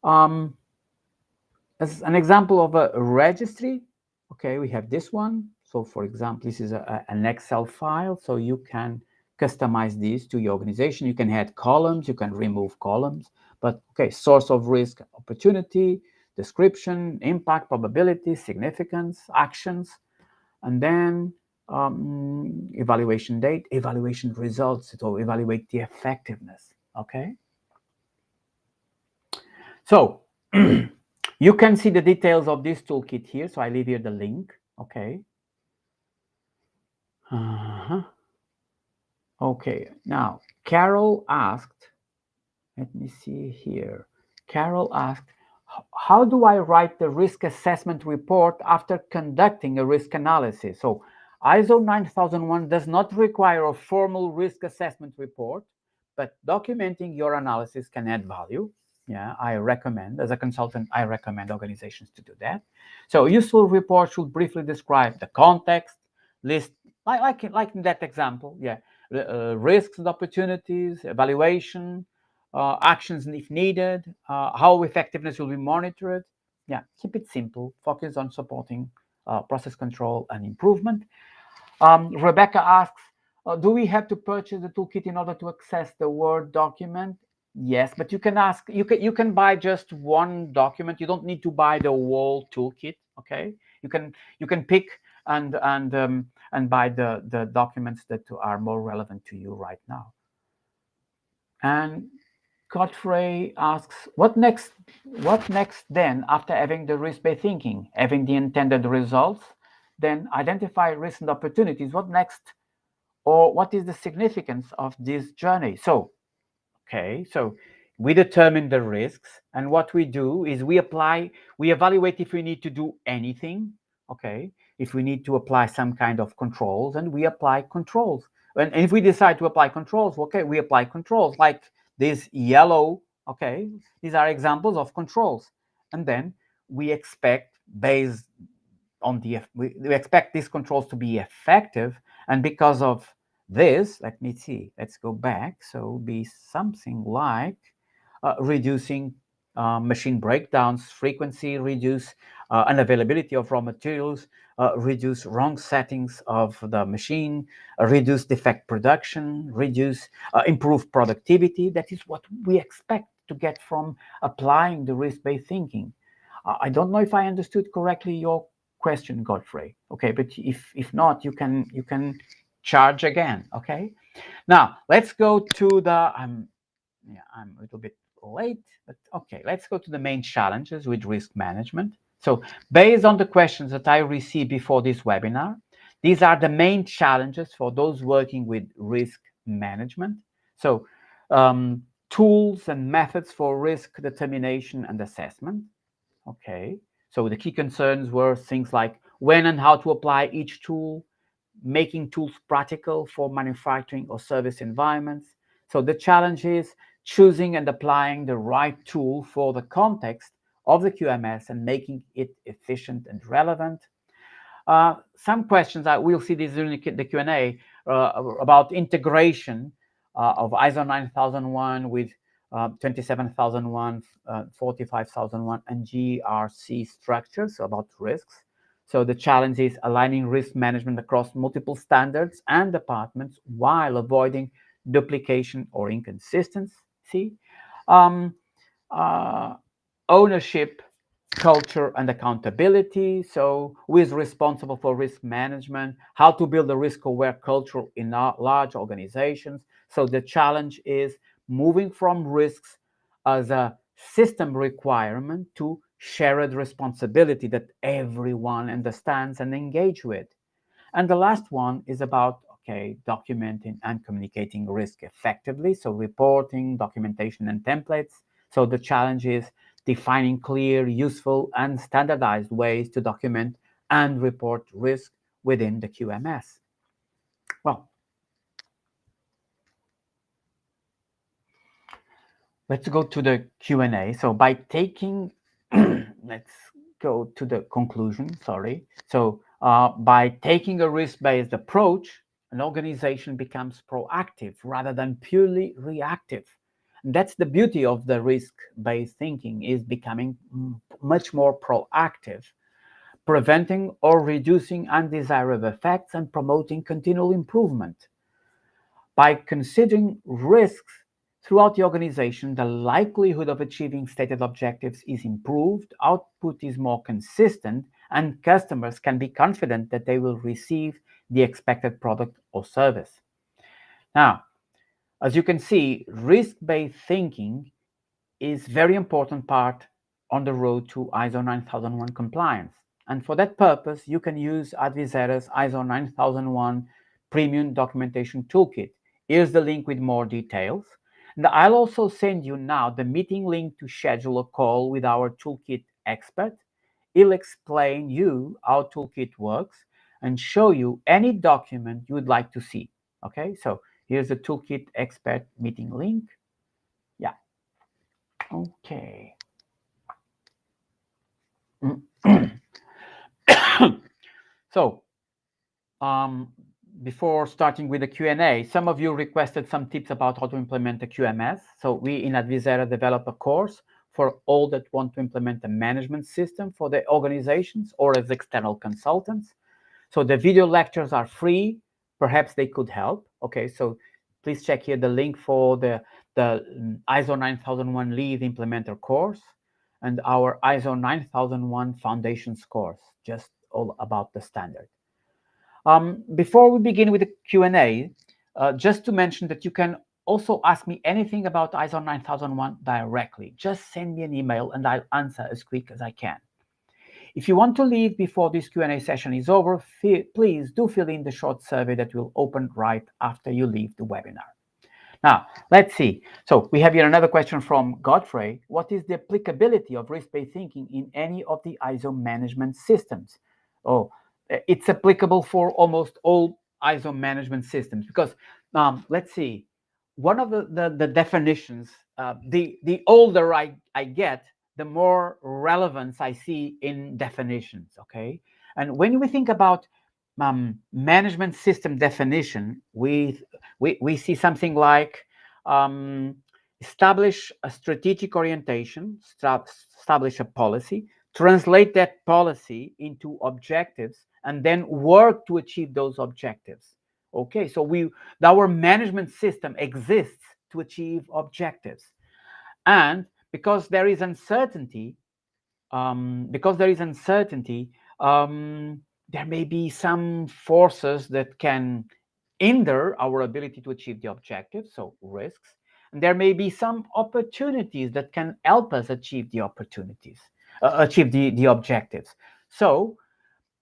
As an example of a registry, okay, we have this one. So for example, this is an Excel file, so you can customize these to your organization. You can add columns, you can remove columns, but okay, source of risk, opportunity, description, impact, probability, significance, actions, and then evaluation date, evaluation results, to evaluate the effectiveness, okay? So you can see the details of this toolkit here, so I leave here the link, okay? Okay, now Carol asked, let me see here. Carol asked, how do I write the risk assessment report after conducting a risk analysis? So ISO 9001 does not require a formal risk assessment report, but documenting your analysis can add value. Yeah, I recommend, as a consultant, I recommend organizations to do that. So a useful report should briefly describe the context, list, like in that example, risks and opportunities, evaluation, actions if needed, how effectiveness will be monitored. Yeah, keep it simple, focus on supporting process control and improvement. Rebecca asks, do we have to purchase the toolkit in order to access the Word document? Yes, but you can buy just one document. You don't need to buy the whole toolkit. Okay, you can pick and buy the documents that are more relevant to you right now. And Godfrey asks, what next then after having the risk-based thinking, having the intended results, then identify risks and opportunities? What next, or what is the significance of this journey? So, okay, so we determine the risks, and what we do is we evaluate if we need to do anything, okay, if we need to apply some kind of controls, and we apply controls. And if we decide to apply controls, okay, we apply controls, like this yellow, okay, these are examples of controls. And then we expect, based on we expect these controls to be effective, and because of this, let me see, let's go back. So be something like reducing machine breakdowns frequency, reduce unavailability of raw materials, reduce wrong settings of the machine, reduce defect production, improve productivity. That is what we expect to get from applying the risk-based thinking. I don't know if I understood correctly your question, Godfrey. Okay, but if not, you can charge again. Okay. Now let's go to the. I'm a little bit late, but okay. Let's go to the main challenges with risk management. So based on the questions that I received before this webinar, these are the main challenges for those working with risk management. So tools and methods for risk determination and assessment. Okay, so the key concerns were things like when and how to apply each tool, making tools practical for manufacturing or service environments. So the challenge is choosing and applying the right tool for the context of the QMS and making it efficient and relevant. Some questions, we'll see these during the Q&A, about integration of ISO 9001 with 27001, 45001, and GRC structures, so about risks. So the challenge is aligning risk management across multiple standards and departments while avoiding duplication or inconsistency, um, ownership, culture, and accountability. So who is responsible for risk management, how to build a risk-aware culture in large organizations. So the challenge is moving from risks as a system requirement to shared responsibility that everyone understands and engage with. And the last one is about, documenting and communicating risk effectively. So reporting, documentation, and templates. So the challenge is defining clear, useful, and standardized ways to document and report risk within the QMS. Well, let's go to the Q&A. So by taking, let's go to the conclusion, sorry. So by taking a risk-based approach, an organization becomes proactive rather than purely reactive. And that's the beauty of the risk-based thinking, is becoming much more proactive, preventing or reducing undesirable effects and promoting continual improvement. By considering risks throughout the organization, the likelihood of achieving stated objectives is improved, output is more consistent, and customers can be confident that they will receive the expected product or service. Now, as you can see, risk-based thinking is a very important part on the road to ISO 9001 compliance. And for that purpose, you can use 𝗣𝗲𝗴𝗏's ISO 9001 Premium Documentation Toolkit. Here's the link with more details. And I'll also send you now the meeting link to schedule a call with our toolkit expert. He'll explain you how toolkit works and show you any document you would like to see. Okay, so here's the toolkit expert meeting link. Yeah. Okay. So, before starting with the Q&A, some of you requested some tips about how to implement a QMS. So we in 𝗣𝗲𝗴𝗏 develop a course for all that want to implement a management system for their organizations or as external consultants. So the video lectures are free. Perhaps they could help. Okay, so please check here the link for the ISO 9001 Lead Implementer course and our ISO 9001 Foundations course, just all about the standard. Before we begin with the Q&A, just to mention that you can also ask me anything about ISO 9001 directly. Just send me an email and I'll answer as quick as I can. If you want to leave before this Q&A session is over, please do fill in the short survey that will open right after you leave the webinar. Now, let's see. So we have here another question from Godfrey. What is the applicability of risk-based thinking in any of the ISO management systems? Oh, it's applicable for almost all ISO management systems because, let's see, one of the definitions, the older I get, the more relevance I see in definitions, okay? And when we think about management system definition, we see something like establish a strategic orientation, establish a policy, translate that policy into objectives, and then work to achieve those objectives. Okay, so our management system exists to achieve objectives. And because there is uncertainty, there may be some forces that can hinder our ability to achieve the objectives, so risks. And there may be some opportunities that can help us achieve the objectives. So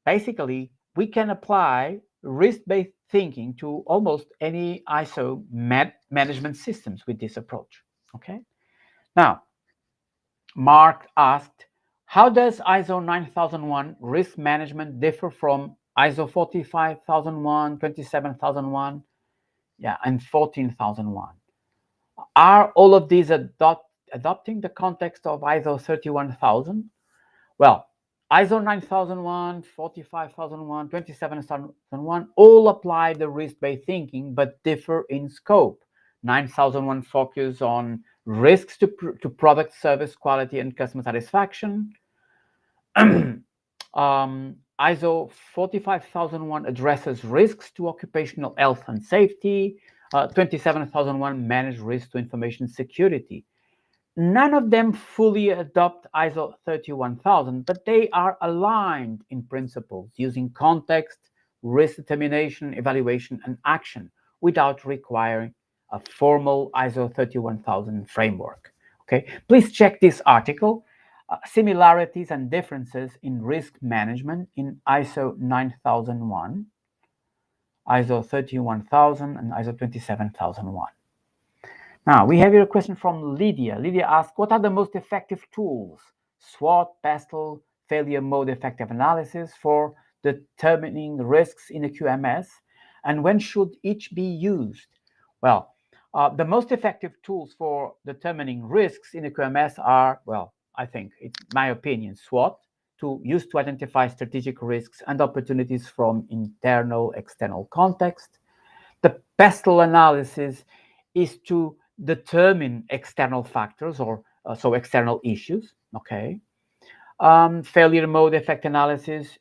basically, we can apply risk-based thinking to almost any ISO management systems with this approach. Okay. Now, Mark asked, how does ISO 9001 risk management differ from ISO 45001, 27001, and 14001? Are all of these adopting the context of ISO 31000? Well, ISO 9001, 45001, 27001 all apply the risk-based thinking, but differ in scope. 9001 focus on risks to product, service, quality, and customer satisfaction. ISO 45001 addresses risks to occupational health and safety. 𝗂𝗏𝗏𝗏 manage risk to information security. None of them fully adopt ISO 31000, but they are aligned in principles using context, risk determination, evaluation, and action without requiring a formal ISO 31000 framework. Okay, please check this article, similarities and differences in risk management in ISO 9001, ISO 31000, and ISO 27001. Now, we have here a question from Lydia. Lydia asks, what are the most effective tools, SWOT, PESTLE, failure mode effective analysis, for determining risks in a QMS, and when should each be used? Well, the most effective tools for determining risks in a QMS are, well, I think, it's my opinion, SWOT, used to identify strategic risks and opportunities from internal, external context. The PESTLE analysis is to determine external factors, or so external issues. Okay. Failure mode effect analysis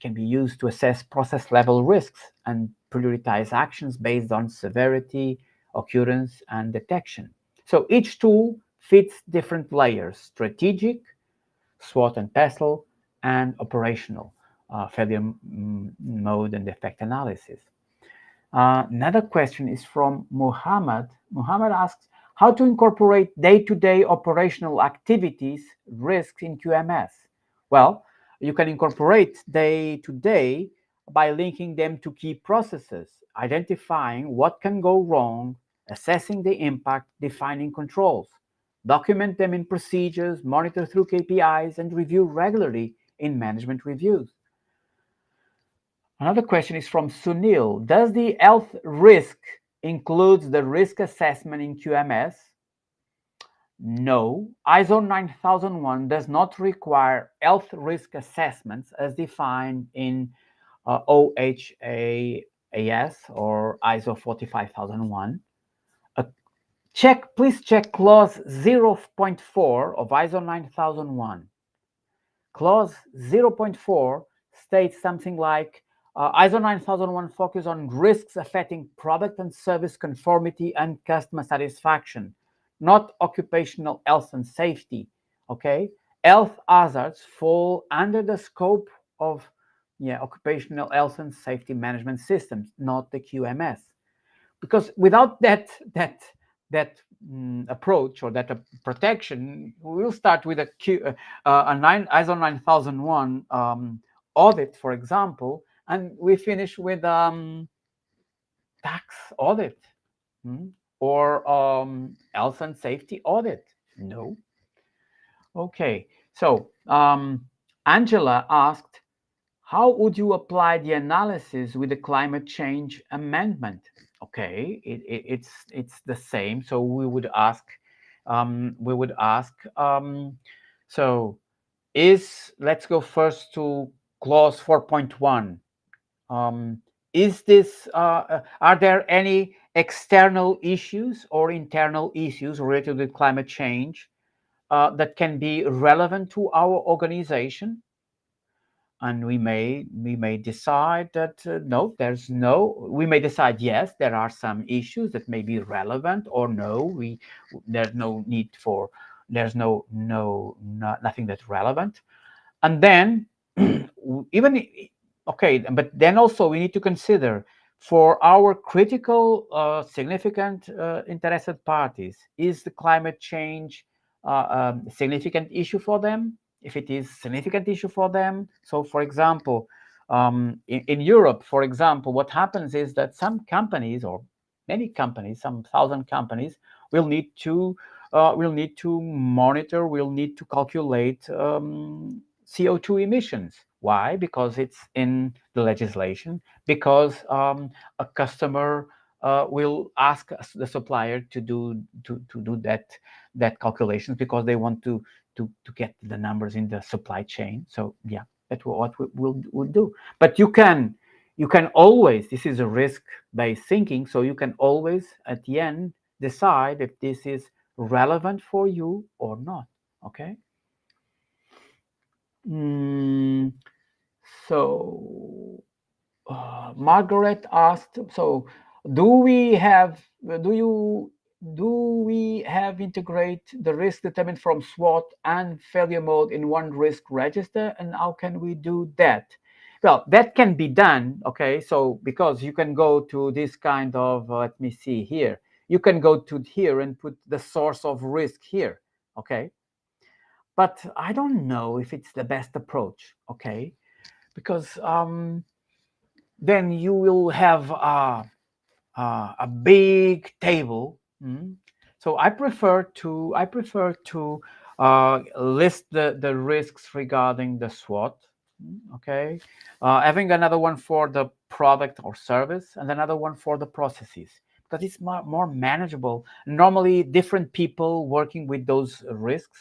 can be used to assess process level risks and prioritize actions based on severity, occurrence, and detection. So each tool fits different layers: strategic, SWOT and PESTLE, and operational, failure mode and effect analysis. Another question is from Muhammad. Muhammad asks, how to incorporate day-to-day operational activities risks in QMS? Well, you can incorporate day-to-day by linking them to key processes, identifying what can go wrong, assessing the impact, defining controls. Document them in procedures, monitor through KPIs, and review regularly in management reviews. Another question is from Sunil. Does the health risk include the risk assessment in QMS? No. ISO 9001 does not require health risk assessments as defined in OHAAS or ISO 45001. Please check clause 0.4 of ISO 9001. Clause 0.4 states something like, ISO 9001 focus on risks affecting product and service conformity and customer satisfaction, not occupational health and safety. Okay, health hazards fall under the scope of occupational health and safety management systems, not the QMS. Because without that approach or that protection, we'll start with a ISO 9001 audit, for example, and we finish with tax audit or health and safety audit. No. Okay, so Angela asked, how would you apply the analysis with the climate change amendment? Okay, it's the same. So we would ask, so let's go first to clause 4.1. Is this, are there any external issues or internal issues related with climate change that can be relevant to our organization? And we may decide that no, there's no. We may decide yes, there are some issues that may be relevant, or no, there's no need for, there's nothing that's relevant. And then even okay, but then also we need to consider for our critical, significant interested parties, is the climate change a significant issue for them? If it is a significant issue for them, so for example, in Europe, for example, what happens is that some companies, or many companies, some 1,000 companies, will need to monitor, will need to calculate CO2 emissions. Why? Because it's in the legislation, because a customer will ask the supplier to do that calculations, because they want to get the numbers in the supply chain. So yeah, that's what we'll do. But you can always, this is a risk-based thinking, so you can always at the end decide if this is relevant for you or not. Okay. So Margaret asked, so Do we have integrate the risk determined from SWOT and failure mode in one risk register, and how can we do that? Well, that can be done, okay? So because you can go to this kind of let me see here, you can go to here and put the source of risk here, okay? But I don't know if it's the best approach, okay? Because then you will have a big table. So I prefer to list the risks regarding the SWOT. Okay, having another one for the product or service, and another one for the processes, because it's more manageable. Normally, different people working with those risks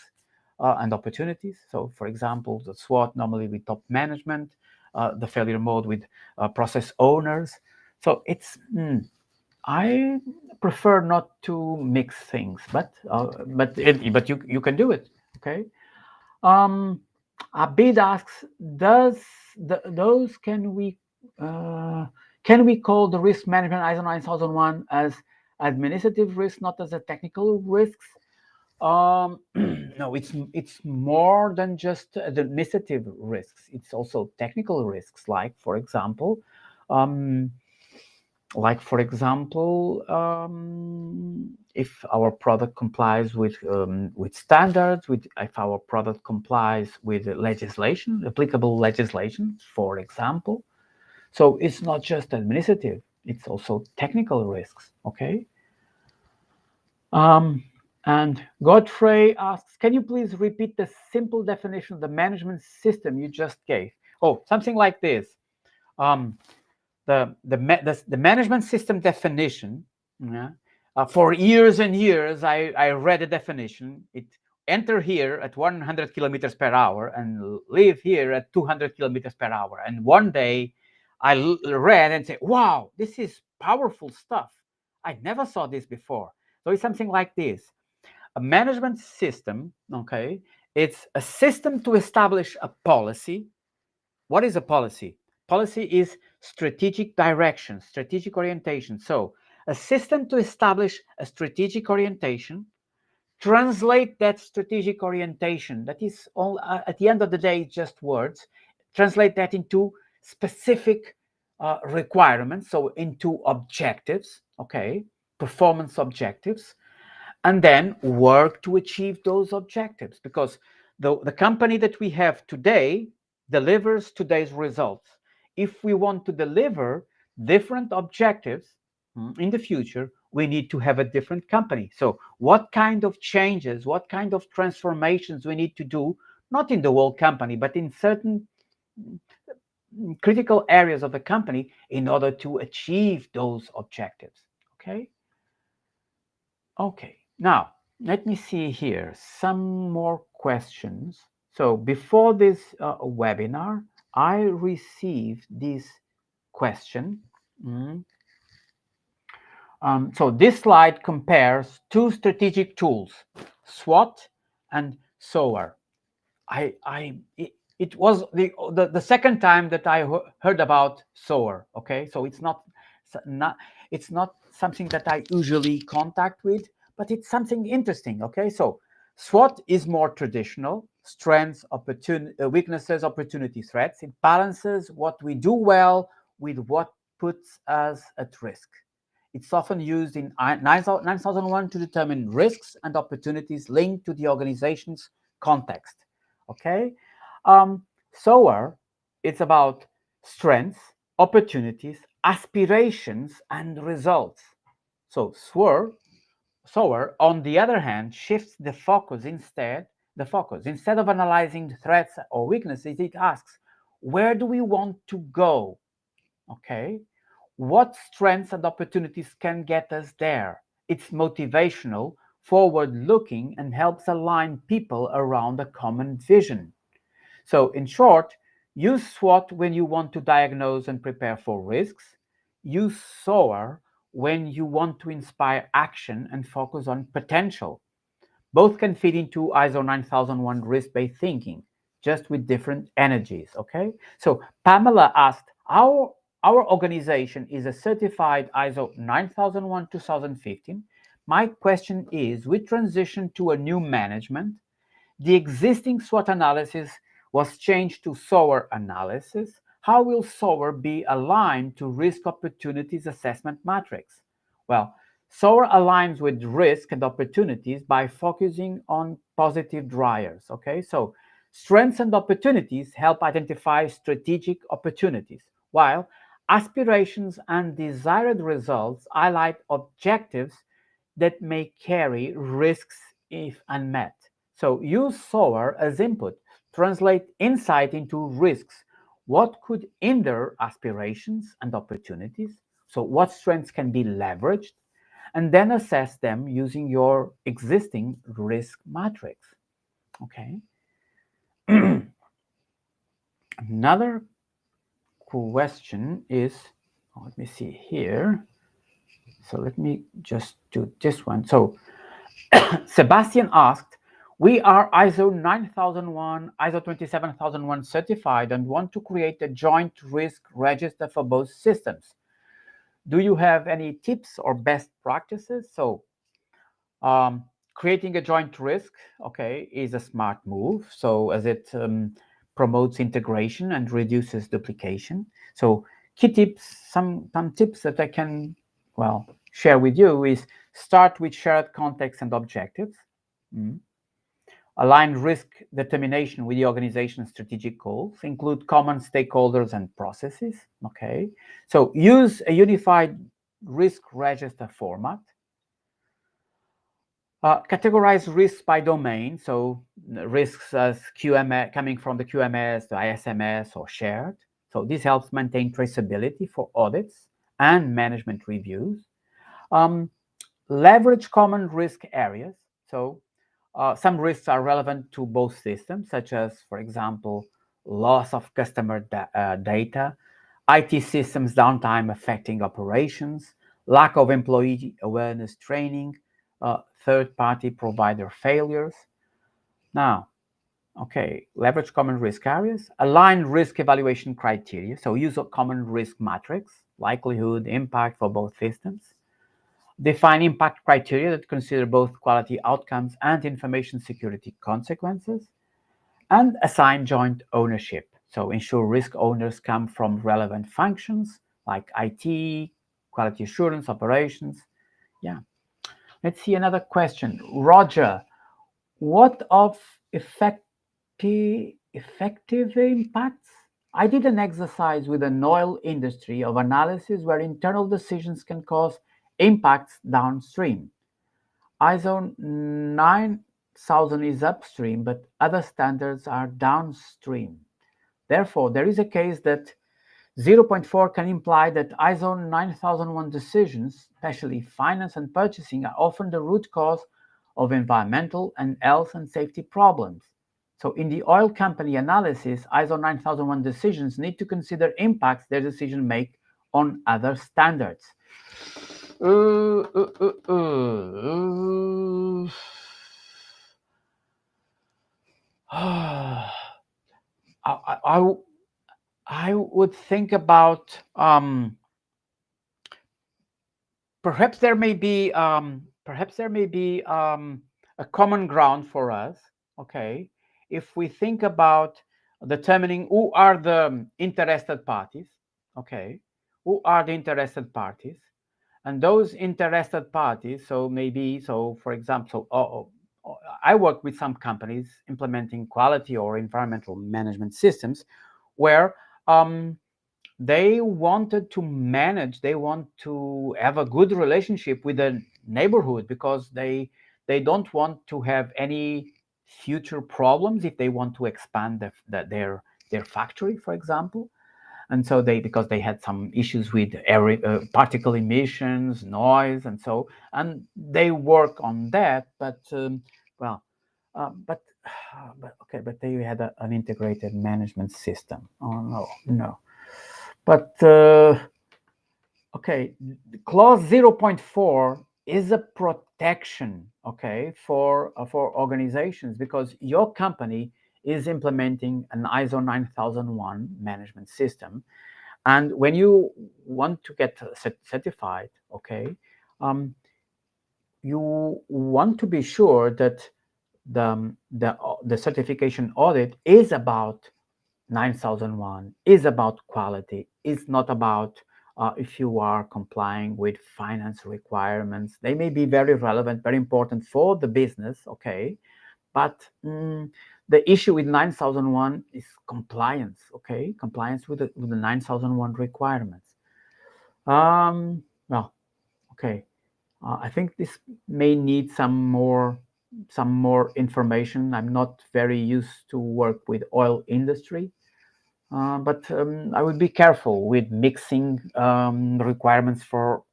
and opportunities. So, for example, the SWOT normally with top management, the failure mode with process owners. So it's I prefer not to mix things, but you can do it. Okay. Abid asks, those can we call the risk management ISO 9001 as administrative risk, not as a technical risks? No, it's more than just administrative risks. It's also technical risks, like for example, if our product complies with standards, if our product complies with legislation, applicable legislation, for example. So it's not just administrative; it's also technical risks. Okay. And Godfrey asks, can you please repeat the simple definition of the management system you just gave? Oh, something like this. The management system definition, for years and years, I read a definition. It enter here at 100 kilometers per hour and leave here at 200 kilometers per hour. And one day I read and said, wow, this is powerful stuff. I never saw this before. So it's something like this. A management system, okay, it's a system to establish a policy. What is a policy? Policy is strategic direction, strategic orientation. So a system to establish a strategic orientation, translate that strategic orientation, that is all at the end of the day, just words, translate that into specific requirements, so into objectives, okay, performance objectives, and then work to achieve those objectives, because the company that we have today delivers today's results. If we want to deliver different objectives in the future, we need to have a different company. So what kind of changes, what kind of transformations we need to do, not in the whole company, but in certain critical areas of the company in order to achieve those objectives. Okay. Now, let me see here some more questions. So before this webinar, I received this question. So this slide compares two strategic tools, SWOT and 𝗏𝗏. It was the second time that I heard about 𝗏𝗏. Okay, so it's not something that I usually contact with, but it's something interesting. Okay, so SWOT is more traditional: strengths, weaknesses, opportunity, threats. It balances what we do well with what puts us at risk. It's often used in 9001 to determine risks and opportunities linked to the organization's context. Okay, 𝗏𝗏, it's about strengths, opportunities, aspirations, and results. So 𝗏𝗏, on the other hand, shifts the focus. Instead of analyzing threats or weaknesses, it asks, where do we want to go? Okay, what strengths and opportunities can get us there? It's motivational, forward-looking, and helps align people around a common vision. So in short, use SWOT when you want to diagnose and prepare for risks. Use 𝗏𝗏 when you want to inspire action and focus on potential. Both can fit into ISO 9001 risk-based thinking, just with different energies, okay? So Pamela asked, how our organization is a certified ISO 9001-2015. My question is, we transition to a new management. The existing SWOT analysis was changed to SOAR analysis. How will SOAR be aligned to risk opportunities assessment matrix? Well, SOAR aligns with risk and opportunities by focusing on positive drivers, okay? So strengths and opportunities help identify strategic opportunities, while aspirations and desired results highlight objectives that may carry risks if unmet. So use SOAR as input, translate insight into risks. What could hinder aspirations and opportunities? So what strengths can be leveraged? And then assess them using your existing risk matrix. Okay. Another question is, let me see here. So let me just do this one. So Sebastian asked, we are ISO 9001, ISO 27001 certified and want to create a joint risk register for both systems. Do you have any tips or best practices? So creating a joint risk, okay, is a smart move. So as it promotes integration and reduces duplication. So key tips, some tips that I can, well, share with you is start with shared context and objectives. Align risk determination with the organization's strategic goals. Include common stakeholders and processes. Okay, so use a unified risk register format. Categorize risks by domain. So risks as QMS, coming from the QMS, the ISMS, or shared. So this helps maintain traceability for audits and management reviews. Leverage common risk areas. So some risks are relevant to both systems, such as, for example, loss of customer data, IT systems downtime affecting operations, lack of employee awareness training, third-party provider failures. Now, okay, leverage common risk areas, align risk evaluation criteria, so use a common risk matrix, likelihood, impact for both systems. Define impact criteria that consider both quality outcomes and information security consequences, and assign joint ownership. So ensure risk owners come from relevant functions like IT, quality assurance, operations. Yeah. Let's see another question. Roger, what of effective impacts? I did an exercise with an oil industry of analysis where internal decisions can cause impacts downstream. ISO 9000 is upstream, but other standards are downstream. Therefore, there is a case that 0.4 can imply that ISO 9001 decisions, especially finance and purchasing, are often the root cause of environmental and health and safety problems. So in the oil company analysis, ISO 9001 decisions need to consider impacts their decision make on other standards. I would think about perhaps there may be a common ground for us. Okay, if we think about determining who are the interested parties. Okay, who are the interested parties? And those interested parties, so maybe, so for example, I work with some companies implementing quality or environmental management systems where they wanted to manage, they want to have a good relationship with the neighborhood because they don't want to have any future problems if they want to expand their factory, for example. And so because they had some issues with particle emissions, noise, and so, and they work on that. But but they had an integrated management system. Oh no. But okay, clause 0.4 is a protection, okay, for organizations because your company is implementing an ISO 9001 management system. And when you want to get certified, okay, you want to be sure that the certification audit is about 9001, is about quality, is not about if you are complying with finance requirements. They may be very relevant, very important for the business, okay, but the issue with 9001 is compliance, okay, compliance with the 9001 requirements. Well, okay, I think this may need some more information. I'm not very used to work with oil industry, but I would be careful with mixing requirements for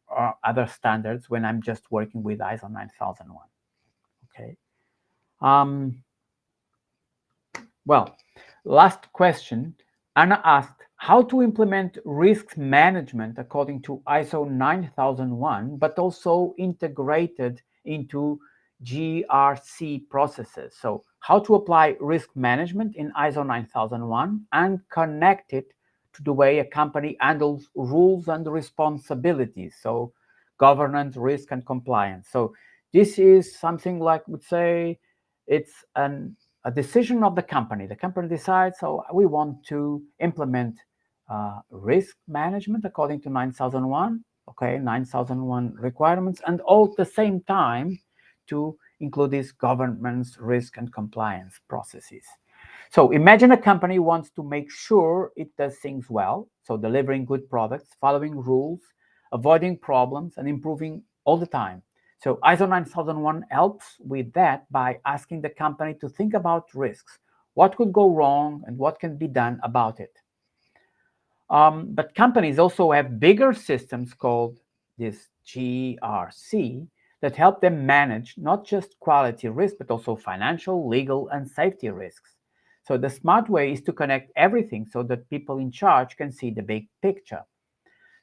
other standards when I'm just working with ISO 9001. Okay. Well, last question. Anna asked how to implement risk management according to ISO 9001, but also integrated into GRC processes. So how to apply risk management in ISO 9001 and connect it to the way a company handles rules and responsibilities. So governance, risk, and compliance. So this is something like, would say, it's a decision of the company. The company decides, so we want to implement risk management according to 9001, okay, 9001 requirements, and all at the same time to include these governance, risk, and compliance processes. So imagine a company wants to make sure it does things well, so delivering good products, following rules, avoiding problems, and improving all the time. So ISO 9001 helps with that by asking the company to think about risks, what could go wrong and what can be done about it. But companies also have bigger systems called this GRC that help them manage not just quality risk, but also financial, legal, and safety risks. So the smart way is to connect everything so that people in charge can see the big picture.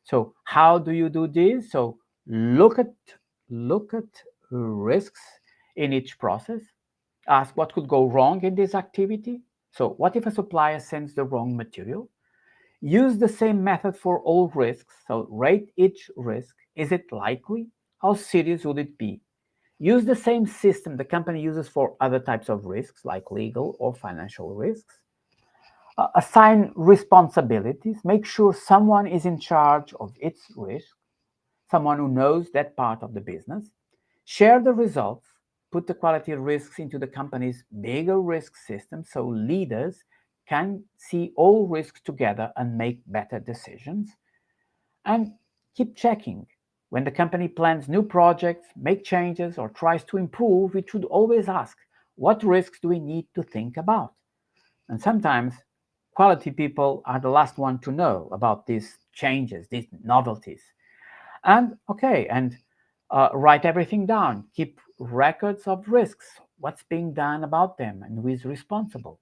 So how do you do this? So look at risks in each process. Ask what could go wrong in this activity. So what if a supplier sends the wrong material? Use the same method for all risks. So rate each risk. Is it likely? How serious would it be? Use the same system the company uses for other types of risks, like legal or financial risks. Assign responsibilities. Make sure someone is in charge of its risk, someone who knows that part of the business. Share the results. Put the quality risks into the company's bigger risk system so leaders can see all risks together and make better decisions. And keep checking. When the company plans new projects, make changes, or tries to improve, it should always ask, what risks do we need to think about? And sometimes quality people are the last one to know about these changes, these novelties. And okay, and write everything down. Keep records of risks, what's being done about them, and who is responsible.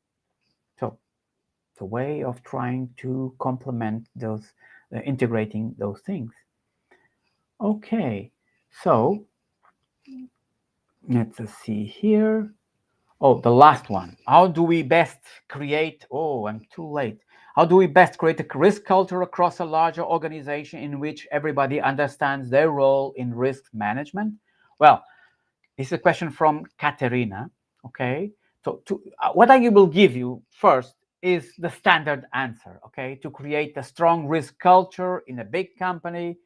So it's a way of trying to complement those, integrating those things. Okay, so let's see here. Oh, the last one. How do we best create, oh, I'm too late. How do we best create a risk culture across a larger organization in which everybody understands their role in risk management? Well, this is a question from Katerina, okay? So what I will give you first is the standard answer, okay? To create a strong risk culture in a big company,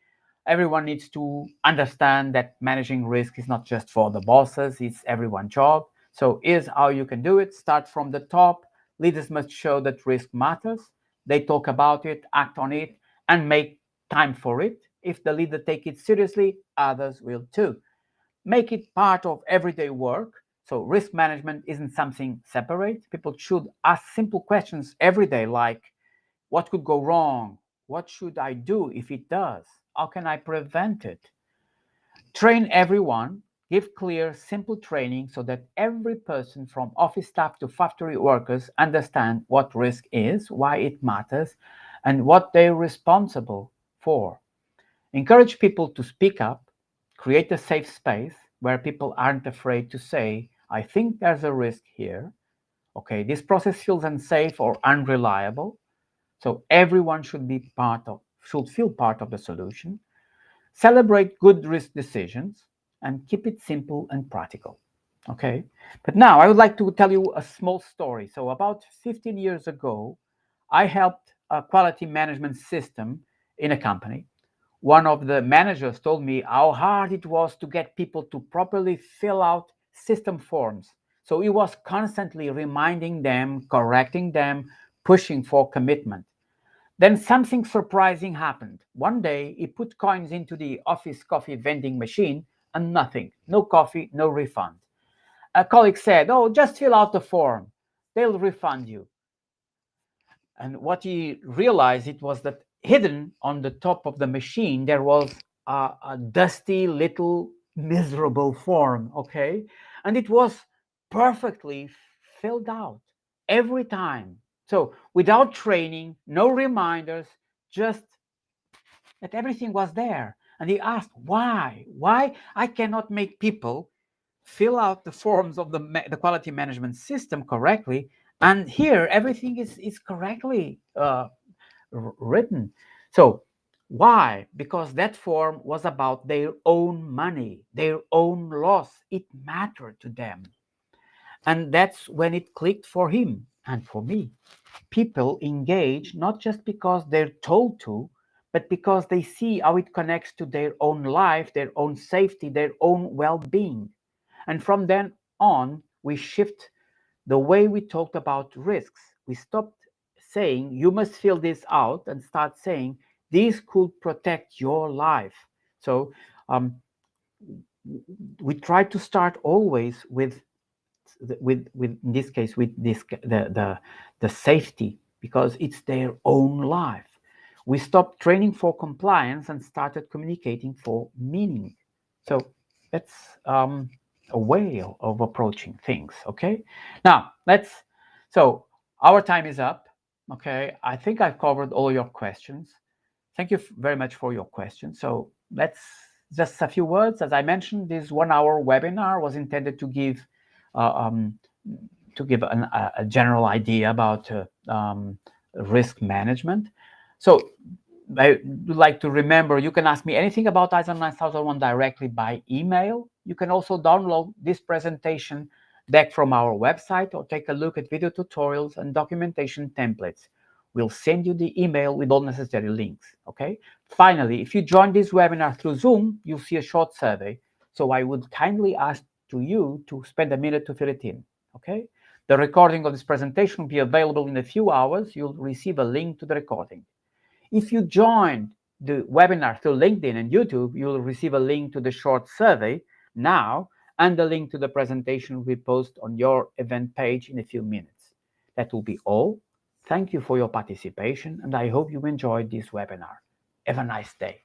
everyone needs to understand that managing risk is not just for the bosses, it's everyone's job. So here's how you can do it. Start from the top. Leaders must show that risk matters. They talk about it, act on it, and make time for it. If the leader takes it seriously, others will too. Make it part of everyday work. So risk management isn't something separate. People should ask simple questions every day like, what could go wrong? What should I do if it does? How can I prevent it? Train everyone. Give clear, simple training so that every person from office staff to factory workers understand what risk is, why it matters, and what they're responsible for. Encourage people to speak up. Create a safe space where people aren't afraid to say, I think there's a risk here. Okay, this process feels unsafe or unreliable. So everyone should feel part of the solution, celebrate good risk decisions, and keep it simple and practical. Okay, but now I would like to tell you a small story. So about 15 years ago, I helped a quality management system in a company. One of the managers told me how hard it was to get people to properly fill out system forms. So he was constantly reminding them, correcting them, pushing for commitment. Then something surprising happened. One day, he put coins into the office coffee vending machine and nothing. No coffee, no refund. A colleague said, "Oh, just fill out the form. They'll refund you." And what he realized, it was that hidden on the top of the machine, there was a dusty little miserable form, okay? And it was perfectly filled out every time. So without training, no reminders, just that everything was there. And he asked, why? Why I cannot make people fill out the forms of the quality management system correctly, and here everything is correctly written. So why? Because that form was about their own money, their own loss. It mattered to them. And that's when it clicked for him and for me. People engage not just because they're told to, but because they see how it connects to their own life, their own safety, their own well-being. And from then on, we shift the way we talked about risks. We stopped saying, you must fill this out, and start saying, this could protect your life. So we try to start always with in this case, with the safety, because it's their own life. We stopped training for compliance and started communicating for meaning. So that's a way of approaching things. Okay, now so our time is up. Okay, I think I've covered all your questions. Thank you very much for your questions. So let's just a few words. As I mentioned, this 1-hour webinar was intended to give a general idea about risk management. So I would like to remember, you can ask me anything about ISO 9001 directly by email. You can also download this presentation deck from our website, or take a look at video tutorials and documentation templates. We'll send you the email with all necessary links, okay? Finally, if you join this webinar through Zoom, you'll see a short survey. So I would kindly ask you to spend a minute to fill it in, okay? The recording of this presentation will be available in a few hours. You'll receive a link to the recording. If you joined the webinar through LinkedIn and YouTube, you'll receive a link to the short survey now, and the link to the presentation we post on your event page in a few minutes. That will be all. Thank you for your participation, and I hope you enjoyed this webinar. Have a nice day.